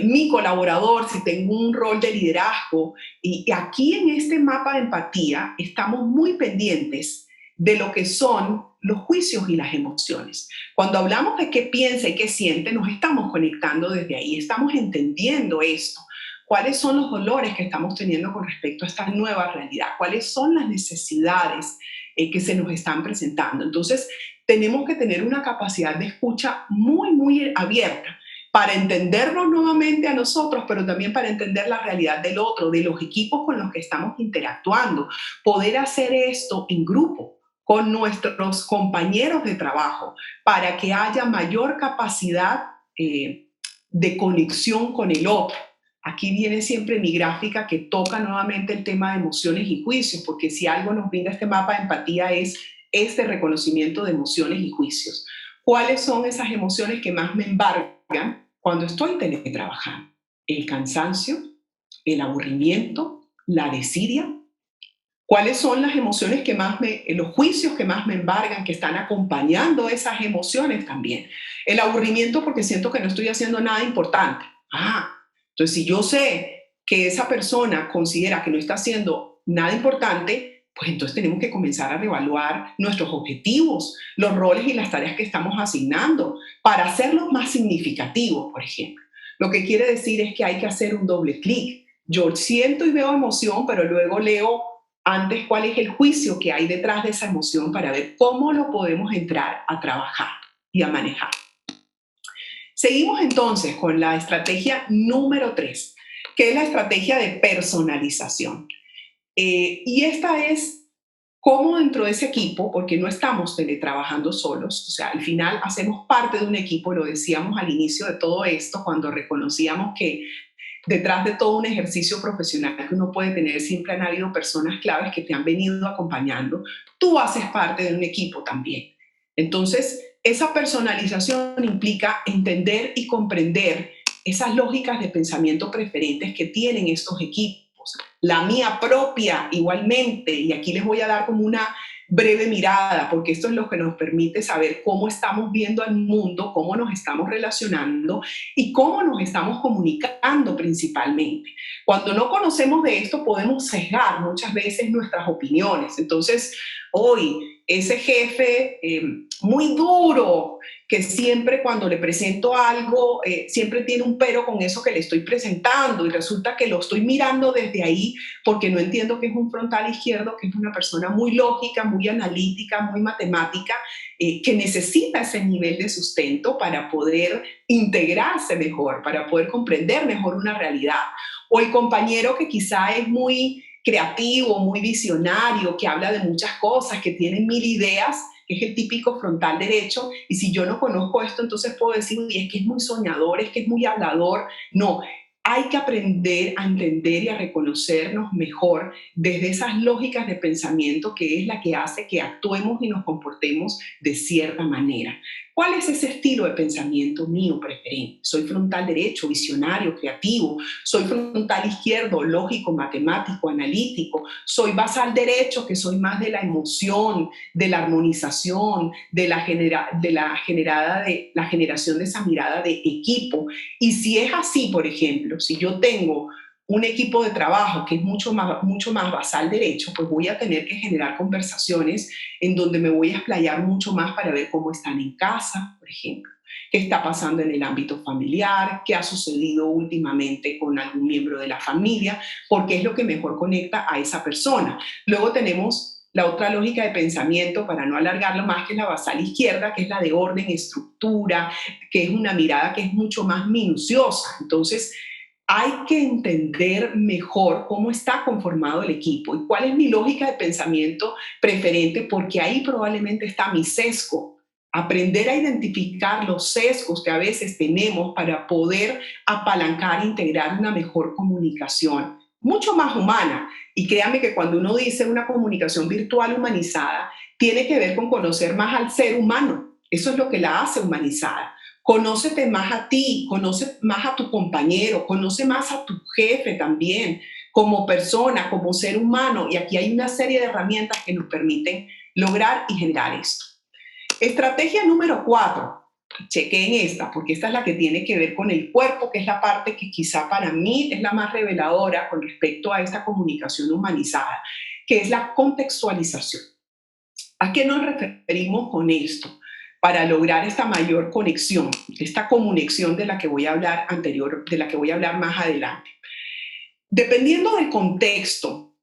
mi colaborador, si tengo un rol de liderazgo. Y aquí en este mapa de empatía estamos muy pendientes de lo que son los juicios y las emociones. Cuando hablamos de qué piensa y qué siente, nos estamos conectando desde ahí, estamos entendiendo esto. ¿Cuáles son los dolores que estamos teniendo con respecto a esta nueva realidad? ¿Cuáles son las necesidades que se nos están presentando? Entonces, tenemos que tener una capacidad de escucha muy, muy abierta para entendernos nuevamente a nosotros, pero también para entender la realidad del otro, de los equipos con los que estamos interactuando. Poder hacer esto en grupo, con nuestros compañeros de trabajo, para que haya mayor capacidad de conexión con el otro. Aquí viene siempre mi gráfica que toca nuevamente el tema de emociones y juicios, porque si algo nos brinda este mapa de empatía es este reconocimiento de emociones y juicios. ¿Cuáles son esas emociones que más me embargan cuando estoy teletrabajando? El cansancio, el aburrimiento, la desidia. ¿Cuáles son las emociones que más los juicios que más me embargan, que están acompañando esas emociones también? El aburrimiento porque siento que no estoy haciendo nada importante. Entonces si yo sé que esa persona considera que no está haciendo nada importante, pues entonces tenemos que comenzar a reevaluar nuestros objetivos, los roles y las tareas que estamos asignando para hacerlos más significativos, por ejemplo. Lo que quiere decir es que hay que hacer un doble clic. Yo siento y veo emoción, pero luego leo antes cuál es el juicio que hay detrás de esa emoción para ver cómo lo podemos entrar a trabajar y a manejar. Seguimos entonces con la estrategia número 3, que es la estrategia de personalización. Y esta es cómo dentro de ese equipo, porque no estamos teletrabajando solos, o sea, al final hacemos parte de un equipo, lo decíamos al inicio de todo esto, cuando reconocíamos que detrás de todo un ejercicio profesional que uno puede tener, siempre han habido personas claves que te han venido acompañando. Tú haces parte de un equipo también. Entonces, esa personalización implica entender y comprender esas lógicas de pensamiento preferentes que tienen estos equipos. La mía propia igualmente, y aquí les voy a dar como una breve mirada, porque esto es lo que nos permite saber cómo estamos viendo al mundo, cómo nos estamos relacionando y cómo nos estamos comunicando principalmente. Cuando no conocemos de esto, podemos sesgar muchas veces nuestras opiniones. Entonces, hoy, ese jefe muy duro, que siempre cuando le presento algo, siempre tiene un pero con eso que le estoy presentando y resulta que lo estoy mirando desde ahí porque no entiendo que es un frontal izquierdo, que es una persona muy lógica, muy analítica, muy matemática, que necesita ese nivel de sustento para poder integrarse mejor, para poder comprender mejor una realidad. o el compañero que quizá es muy creativo, muy visionario, que habla de muchas cosas, que tiene mil ideas, que es el típico frontal derecho, y si yo no conozco esto, entonces puedo decir, uy, es que es muy soñador, es que es muy hablador. No, hay que aprender a entender y a reconocernos mejor desde esas lógicas de pensamiento que es la que hace que actuemos y nos comportemos de cierta manera. ¿Cuál es ese estilo de pensamiento mío preferente? ¿Soy frontal derecho, visionario, creativo? ¿Soy frontal izquierdo, lógico, matemático, analítico? ¿Soy basal derecho, que soy más de la emoción, de la armonización, de la generación de esa mirada de equipo? Y si es así, por ejemplo, si yo tengo un equipo de trabajo que es mucho más basal derecho, pues voy a tener que generar conversaciones en donde me voy a explayar mucho más para ver cómo están en casa, por ejemplo, qué está pasando en el ámbito familiar, qué ha sucedido últimamente con algún miembro de la familia, porque es lo que mejor conecta a esa persona. Luego tenemos la otra lógica de pensamiento, para no alargarlo más, que es la basal izquierda, que es la de orden, estructura, que es una mirada que es mucho más minuciosa. Entonces, hay que entender mejor cómo está conformado el equipo y cuál es mi lógica de pensamiento preferente, porque ahí probablemente está mi sesgo. Aprender a identificar los sesgos que a veces tenemos para poder apalancar e integrar una mejor comunicación, mucho más humana. Y créanme que cuando uno dice una comunicación virtual humanizada, tiene que ver con conocer más al ser humano. Eso es lo que la hace humanizada. Conócete más a ti, conoce más a tu compañero, conoce más a tu jefe también, como persona, como ser humano. Y aquí hay una serie de herramientas que nos permiten lograr y generar esto. Estrategia número 4. Chequen esta, porque esta es la que tiene que ver con el cuerpo, que es la parte que quizá para mí es la más reveladora con respecto a esta comunicación humanizada, que es la contextualización. ¿A qué nos referimos con esto? Para lograr esta mayor conexión, esta comunicación de la que voy a hablar de la que voy a hablar más adelante. Dependiendo del contexto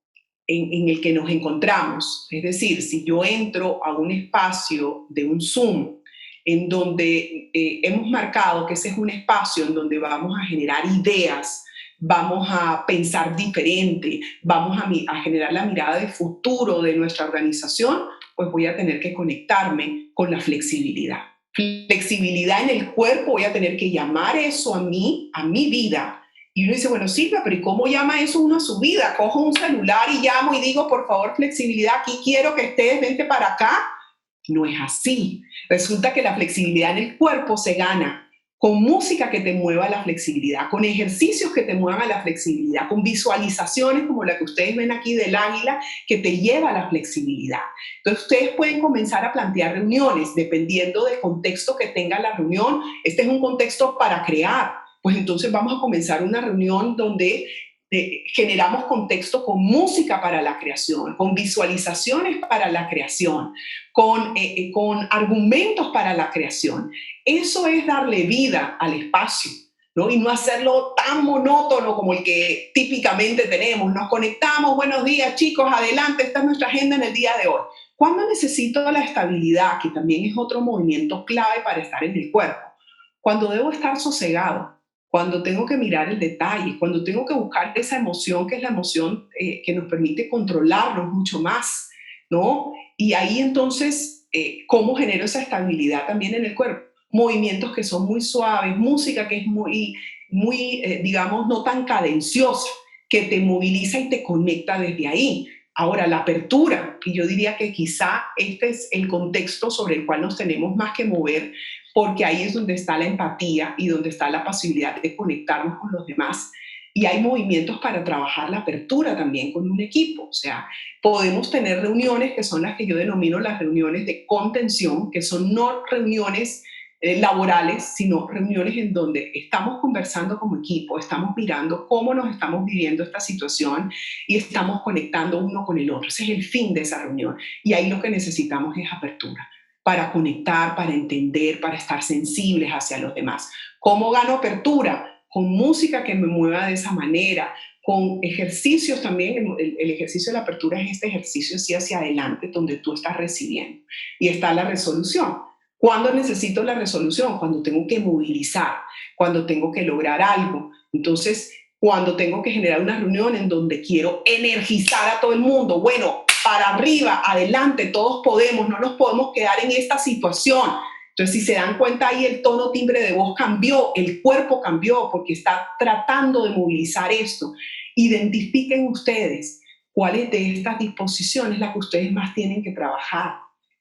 en el que nos encontramos, es decir, si yo entro a un espacio de un Zoom en donde hemos marcado que ese es un espacio en donde vamos a generar ideas, vamos a pensar diferente, vamos a generar la mirada de futuro de nuestra organización, pues voy a tener que conectarme con la flexibilidad. Flexibilidad en el cuerpo, voy a tener que llamar eso a mí, a mi vida. Y uno dice, bueno, Silvia, pero ¿y cómo llama eso uno a su vida? Cojo un celular y llamo y digo, por favor, flexibilidad, aquí quiero que estés, vente para acá. No es así. Resulta que la flexibilidad en el cuerpo se gana con música que te mueva a la flexibilidad, con ejercicios que te muevan a la flexibilidad, con visualizaciones como la que ustedes ven aquí del águila, que te lleva a la flexibilidad. Entonces, ustedes pueden comenzar a plantear reuniones dependiendo del contexto que tenga la reunión. Este es un contexto para crear. Pues entonces vamos a comenzar una reunión donde generamos contexto con música para la creación, con visualizaciones para la creación, con argumentos para la creación. Eso es darle vida al espacio, ¿no? Y no hacerlo tan monótono como el que típicamente tenemos. Nos conectamos, buenos días chicos, adelante, esta es nuestra agenda en el día de hoy. ¿Cuándo necesito la estabilidad, que también es otro movimiento clave para estar en el cuerpo? Cuando debo estar sosegado, cuando tengo que mirar el detalle, cuando tengo que buscar esa emoción, que es la emoción que nos permite controlarnos mucho más, ¿no? Y ahí entonces, ¿cómo genero esa estabilidad también en el cuerpo? Movimientos que son muy suaves, música que es digamos, no tan cadenciosa, que te moviliza y te conecta desde ahí. Ahora, la apertura, y yo diría que quizá este es el contexto sobre el cual nos tenemos más que mover, porque ahí es donde está la empatía y donde está la posibilidad de conectarnos con los demás. Y hay movimientos para trabajar la apertura también con un equipo. O sea, podemos tener reuniones que son las que yo denomino las reuniones de contención, que son no reuniones laborales, sino reuniones en donde estamos conversando como equipo, estamos mirando cómo nos estamos viviendo esta situación y estamos conectando uno con el otro. Ese es el fin de esa reunión. Y ahí lo que necesitamos es apertura para conectar, para entender, para estar sensibles hacia los demás. ¿Cómo gano apertura? Con música que me mueva de esa manera, con ejercicios también. El ejercicio de la apertura es este ejercicio así hacia adelante donde tú estás recibiendo. Y está la resolución. ¿Cuándo necesito la resolución? Cuando tengo que movilizar, cuando tengo que lograr algo. Entonces, cuando tengo que generar una reunión en donde quiero energizar a todo el mundo. Bueno, para arriba, adelante, todos podemos, no nos podemos quedar en esta situación. Entonces, si se dan cuenta ahí, el tono timbre de voz cambió, el cuerpo cambió, porque está tratando de movilizar esto. Identifiquen ustedes cuáles de estas disposiciones las que ustedes más tienen que trabajar.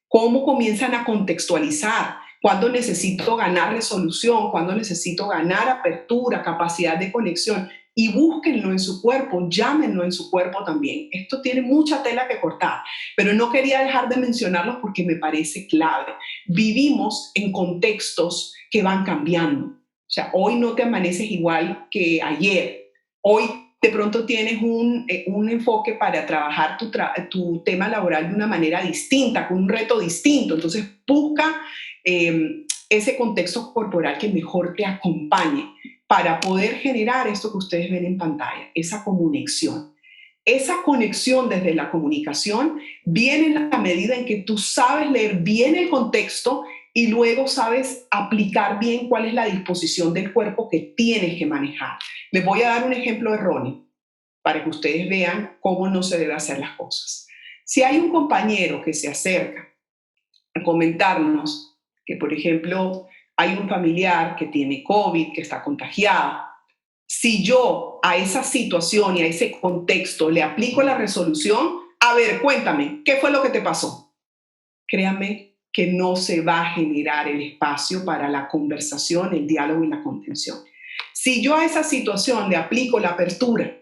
Cómo comienzan a contextualizar. Cuándo necesito ganar resolución, cuándo necesito ganar apertura, capacidad de conexión. Y búsquenlo en su cuerpo, llámenlo en su cuerpo también. Esto tiene mucha tela que cortar, pero no quería dejar de mencionarlo porque me parece clave. Vivimos en contextos que van cambiando. O sea, hoy no te amaneces igual que ayer. Hoy de pronto tienes un enfoque para trabajar tu tema laboral de una manera distinta, con un reto distinto. Entonces, busca ese contexto corporal que mejor te acompañe para poder generar esto que ustedes ven en pantalla, esa conexión. Esa conexión desde la comunicación viene en la medida en que tú sabes leer bien el contexto y luego sabes aplicar bien cuál es la disposición del cuerpo que tienes que manejar. Les voy a dar un ejemplo erróneo para que ustedes vean cómo no se debe hacer las cosas. Si hay un compañero que se acerca a comentarnos que, por ejemplo, hay un familiar que tiene COVID, que está contagiado, si yo a esa situación y a ese contexto le aplico la resolución, a ver, cuéntame, ¿qué fue lo que te pasó? Créame que no se va a generar el espacio para la conversación, el diálogo y la contención. Si yo a esa situación le aplico la apertura,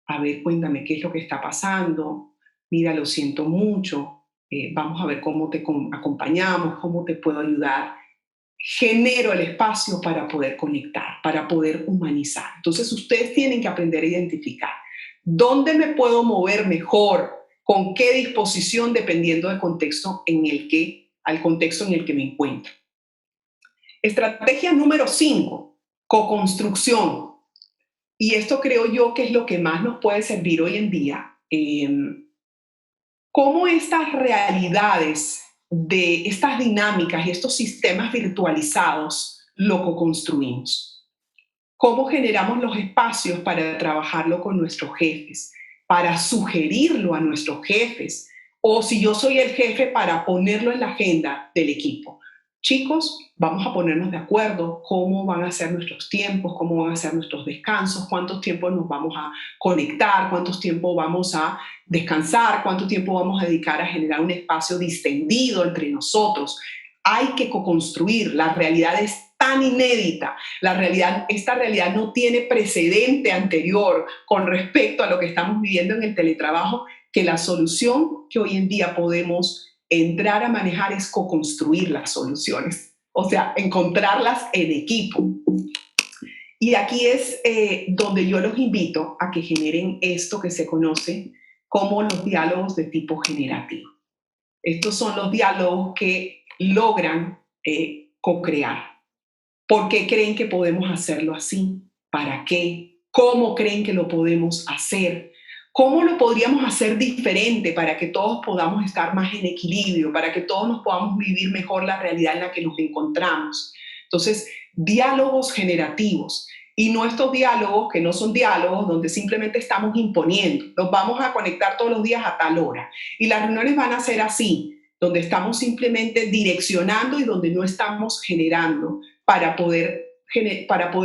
a ver, cuéntame qué es lo que está pasando, mira, lo siento mucho, vamos a ver cómo te acompañamos, cómo te puedo ayudar. Genero el espacio para poder conectar, para poder humanizar. Entonces, ustedes tienen que aprender a identificar dónde me puedo mover mejor, con qué disposición, dependiendo del contexto al contexto en el que me encuentro. Estrategia número 5, co-construcción. Y esto creo yo que es lo que más nos puede servir hoy en día. Cómo estas realidades de estas dinámicas y estos sistemas virtualizados lo co-construimos. Cómo generamos los espacios para trabajarlo con nuestros jefes, para sugerirlo a nuestros jefes, o si yo soy el jefe, para ponerlo en la agenda del equipo. Chicos, vamos a ponernos de acuerdo cómo van a ser nuestros tiempos, cómo van a ser nuestros descansos, cuántos tiempos nos vamos a conectar, cuántos tiempos vamos a descansar, cuánto tiempo vamos a dedicar a generar un espacio distendido entre nosotros. Hay que co-construir. La realidad es tan inédita. Esta realidad no tiene precedente anterior con respecto a lo que estamos viviendo en el teletrabajo, que la solución que hoy en día podemos entrar a manejar es co-construir las soluciones, o sea, encontrarlas en equipo. Y aquí es donde yo los invito a que generen esto que se conoce como los diálogos de tipo generativo. Estos son los diálogos que logran co-crear. ¿Por qué creen que podemos hacerlo así? ¿Para qué? ¿Cómo creen que lo podemos hacer? ¿Cómo lo podríamos hacer diferente para que todos podamos estar más en equilibrio, para que todos nos podamos vivir mejor la realidad en la que nos encontramos? Entonces, diálogos generativos. Y no estos diálogos que no son diálogos donde simplemente estamos imponiendo. Nos vamos a conectar todos los días a tal hora. Y las reuniones van a ser así, donde estamos simplemente direccionando y donde no estamos generando para poder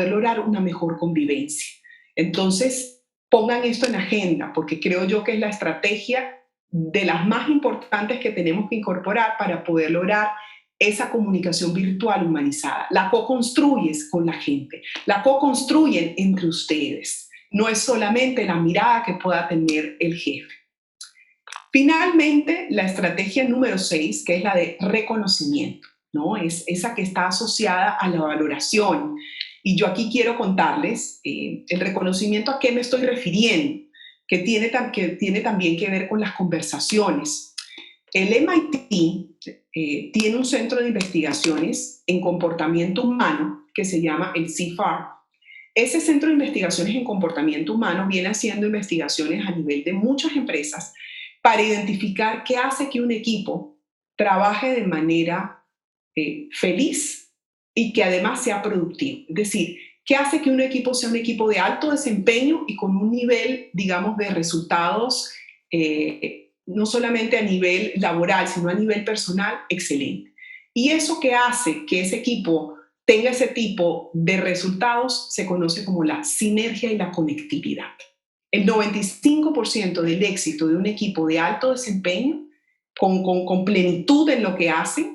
lograr una mejor convivencia. Entonces, pongan esto en agenda, porque creo yo que es la estrategia de las más importantes que tenemos que incorporar para poder lograr esa comunicación virtual humanizada. La co-construyes con la gente, la co-construyen entre ustedes. No es solamente la mirada que pueda tener el jefe. Finalmente, la estrategia número 6, que es la de reconocimiento, ¿no? Es esa que está asociada a la valoración. Y yo aquí quiero contarles el reconocimiento, a qué me estoy refiriendo, que tiene también que ver con las conversaciones. El MIT tiene un centro de investigaciones en comportamiento humano que se llama el CFAR. Ese centro de investigaciones en comportamiento humano viene haciendo investigaciones a nivel de muchas empresas para identificar qué hace que un equipo trabaje de manera feliz y que además sea productivo. Es decir, ¿Qué hace que un equipo sea un equipo de alto desempeño y con un nivel, digamos, de resultados, no solamente a nivel laboral, sino a nivel personal, excelente? Y eso que hace que ese equipo tenga ese tipo de resultados se conoce como la sinergia y la conectividad. El 95% del éxito de un equipo de alto desempeño, con plenitud en lo que hace,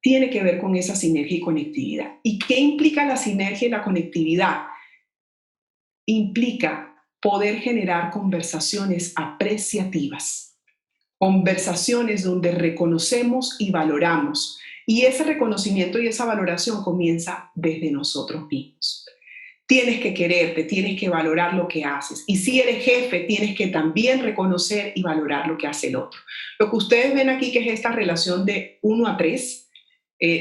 tiene que ver con esa sinergia y conectividad. ¿Y qué implica la sinergia y la conectividad? Implica poder generar conversaciones apreciativas, conversaciones donde reconocemos y valoramos. Y ese reconocimiento y esa valoración comienza desde nosotros mismos. Tienes que quererte, tienes que valorar lo que haces. Y si eres jefe, tienes que también reconocer y valorar lo que hace el otro. Lo que ustedes ven aquí, que es esta relación de 1 a 3,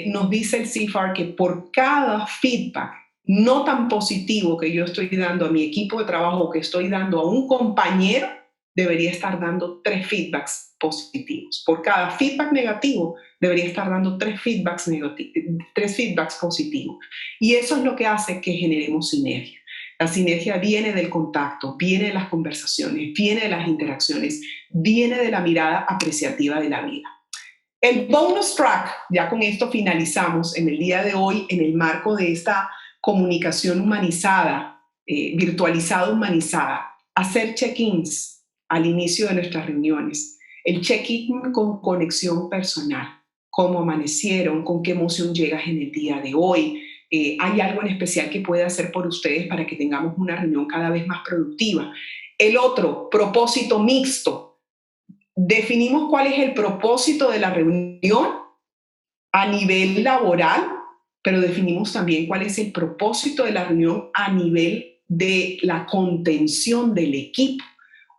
nos dice el CFAR que por cada feedback no tan positivo que yo estoy dando a mi equipo de trabajo o que estoy dando a un compañero, debería estar dando 3 feedbacks positivos. Por cada feedback negativo, debería estar dando 3 feedbacks positivos. Y eso es lo que hace que generemos sinergia. La sinergia viene del contacto, viene de las conversaciones, viene de las interacciones, viene de la mirada apreciativa de la vida. El bonus track, ya con esto finalizamos en el día de hoy, en el marco de esta comunicación humanizada, virtualizada humanizada, hacer check-ins al inicio de nuestras reuniones. El check-in con conexión personal, cómo amanecieron, con qué emoción llegas en el día de hoy. ¿Hay algo en especial que pueda hacer por ustedes para que tengamos una reunión cada vez más productiva? El otro, propósito mixto. Definimos cuál es el propósito de la reunión a nivel laboral, pero definimos también cuál es el propósito de la reunión a nivel de la contención del equipo.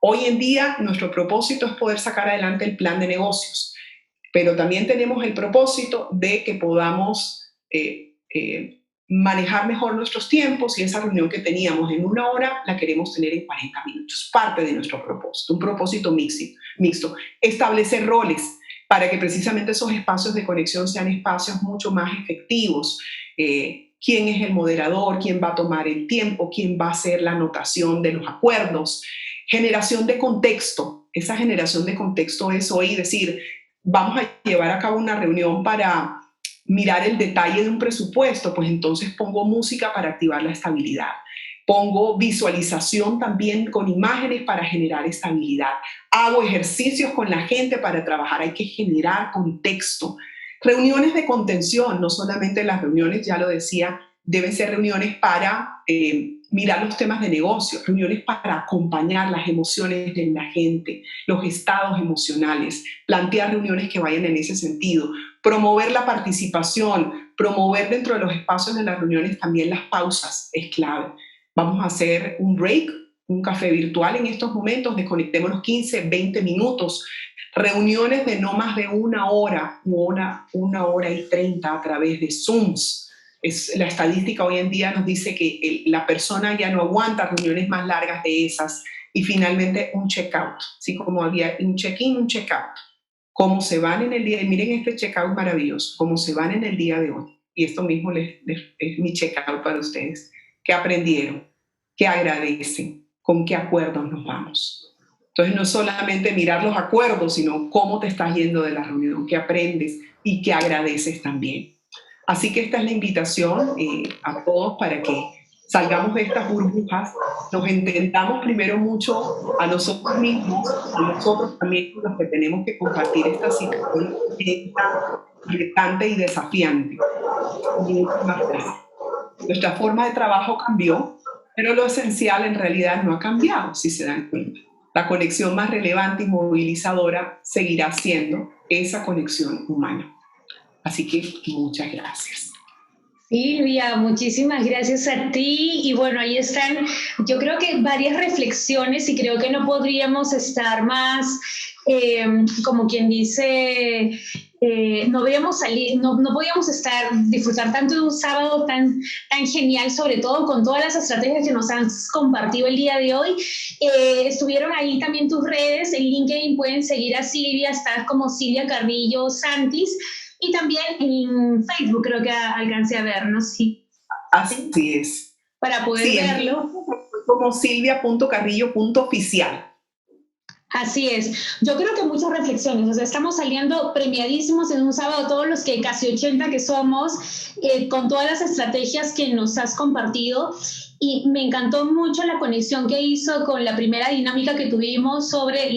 Hoy en día nuestro propósito es poder sacar adelante el plan de negocios, pero también tenemos el propósito de que podamos manejar mejor nuestros tiempos, y esa reunión que teníamos en 1 hora la queremos tener en 40 minutos. Parte de nuestro propósito, un propósito mixto. Establecer roles para que precisamente esos espacios de conexión sean espacios mucho más efectivos. ¿Quién es el moderador? ¿Quién va a tomar el tiempo? ¿Quién va a hacer la anotación de los acuerdos? Generación de contexto. Esa generación de contexto es hoy decir, vamos a llevar a cabo una reunión para mirar el detalle de un presupuesto, pues entonces pongo música para activar la estabilidad. Pongo visualización también con imágenes para generar estabilidad. Hago ejercicios con la gente para trabajar. Hay que generar contexto. Reuniones de contención, no solamente las reuniones, ya lo decía, deben ser reuniones para mirar los temas de negocio, reuniones para acompañar las emociones de la gente, los estados emocionales, plantear reuniones que vayan en ese sentido, promover la participación, promover dentro de los espacios de las reuniones también las pausas, es clave. Vamos a hacer un break, un café virtual en estos momentos, desconectémonos 15, 20 minutos, reuniones de no más de 1 hora o una hora y 30 a través de Zooms. La estadística hoy en día nos dice que la persona ya no aguanta reuniones más largas de esas. Y finalmente un check-out, así como había un check-in, un check-out. Cómo se van en el día, y miren este check-out maravilloso, cómo se van en el día de hoy. Y esto mismo es mi check-out para ustedes. ¿Qué aprendieron? ¿Qué agradecen? ¿Con qué acuerdos nos vamos? Entonces no solamente mirar los acuerdos, sino cómo te estás yendo de la reunión, qué aprendes y qué agradeces también. Así que esta es la invitación a todos para que salgamos de estas burbujas, nos entendamos primero mucho a nosotros mismos, a nosotros también con los que tenemos que compartir esta situación retante y desafiante. Nuestra forma de trabajo cambió, pero lo esencial en realidad no ha cambiado, si se dan cuenta. La conexión más relevante y movilizadora seguirá siendo esa conexión humana. Así que muchas gracias. Silvia, muchísimas gracias a ti. Y bueno, ahí están, yo creo que varias reflexiones, y creo que no podríamos estar más, como quien dice, no podíamos salir, no podíamos disfrutar tanto de un sábado tan genial, sobre todo con todas las estrategias que nos has compartido el día de hoy. Estuvieron ahí también tus redes, en LinkedIn pueden seguir a Silvia, estás como Silvia Carrillo Santis, y también en Facebook creo que alcancé a ver, ¿no? Sí. Así es. para poder Sí, verlo. como silvia.carrillo.oficial. Así es. Yo creo que muchas reflexiones, o sea, estamos saliendo premiadísimos en un sábado, todos los que casi 80 que somos, con todas las estrategias que nos has compartido. Y me encantó mucho la conexión que hizo con la primera dinámica que tuvimos sobre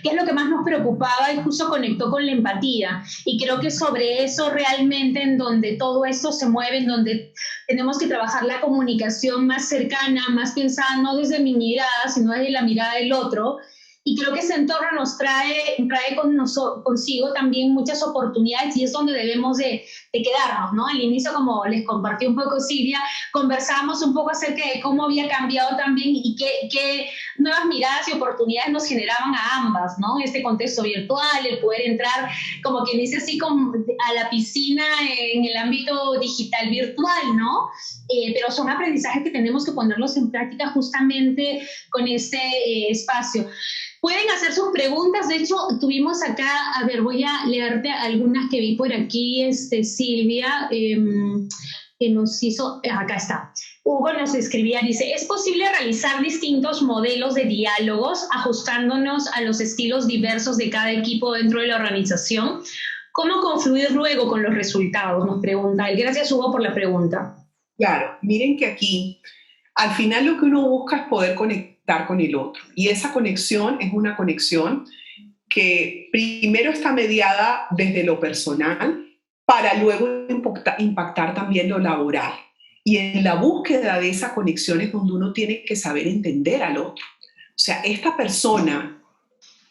qué es lo que más nos preocupaba y justo conectó con la empatía. Y creo que sobre eso realmente en donde todo esto se mueve, en donde tenemos que trabajar la comunicación más cercana, más pensada no desde mi mirada, sino desde la mirada del otro. Y creo que ese entorno nos trae consigo también muchas oportunidades y es donde debemos de quedarnos, ¿no? Al inicio, como les compartí un poco Silvia, conversábamos un poco acerca de cómo había cambiado también y qué nuevas miradas y oportunidades nos generaban a ambas, ¿no? Este contexto virtual, el poder entrar, como quien dice así, a la piscina en el ámbito digital virtual, ¿no? Pero son aprendizajes que tenemos que ponerlos en práctica justamente con este espacio. Pueden hacer sus preguntas, de hecho tuvimos acá, a ver, voy a leerte algunas que vi por aquí, Silvia, que nos hizo, acá está. Hugo nos escribía, dice, ¿es posible realizar distintos modelos de diálogos ajustándonos a los estilos diversos de cada equipo dentro de la organización? ¿Cómo confluir luego con los resultados? Nos pregunta él. Gracias, Hugo, por la pregunta. Claro, miren que aquí, al final lo que uno busca es poder conectar con el otro. Y esa conexión es una conexión que primero está mediada desde lo personal para luego impactar también lo laboral. Y en la búsqueda de esa conexión es donde uno tiene que saber entender al otro. O sea, esta persona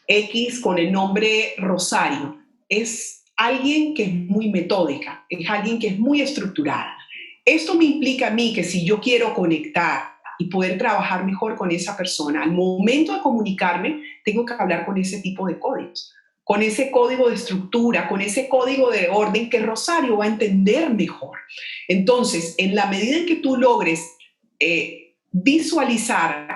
X con el nombre Rosario es alguien que es muy metódica, es alguien que es muy estructurada. Esto me implica a mí que si yo quiero conectar y poder trabajar mejor con esa persona, al momento de comunicarme, tengo que hablar con ese tipo de códigos, con ese código de estructura, con ese código de orden que Rosario va a entender mejor. Entonces, en la medida en que tú logres visualizar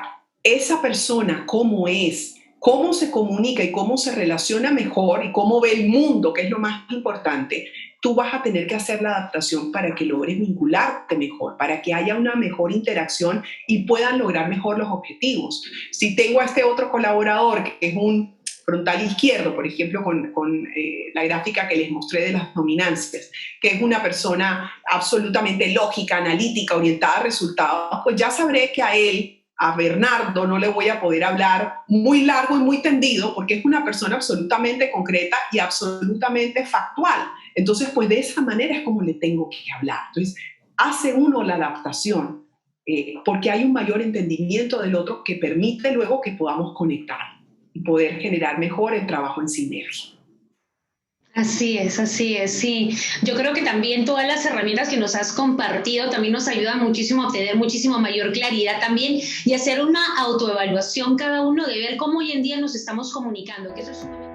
esa persona cómo es, cómo se comunica y cómo se relaciona mejor y cómo ve el mundo, que es lo más importante, tú vas a tener que hacer la adaptación para que logres vincularte mejor, para que haya una mejor interacción y puedan lograr mejor los objetivos. Si tengo a este otro colaborador que es un frontal izquierdo, por ejemplo, con la gráfica que les mostré de las dominancias, que es una persona absolutamente lógica, analítica, orientada a resultados, pues ya sabré que a Bernardo no le voy a poder hablar muy largo y muy tendido porque es una persona absolutamente concreta y absolutamente factual. Entonces, pues de esa manera es como le tengo que hablar. Entonces, hace uno la adaptación porque hay un mayor entendimiento del otro que permite luego que podamos conectar y poder generar mejor el trabajo en sinergia. Así es, sí. Yo creo que también todas las herramientas que nos has compartido también nos ayudan muchísimo a obtener muchísimo mayor claridad también y hacer una autoevaluación cada uno de ver cómo hoy en día nos estamos comunicando, que eso es sumamente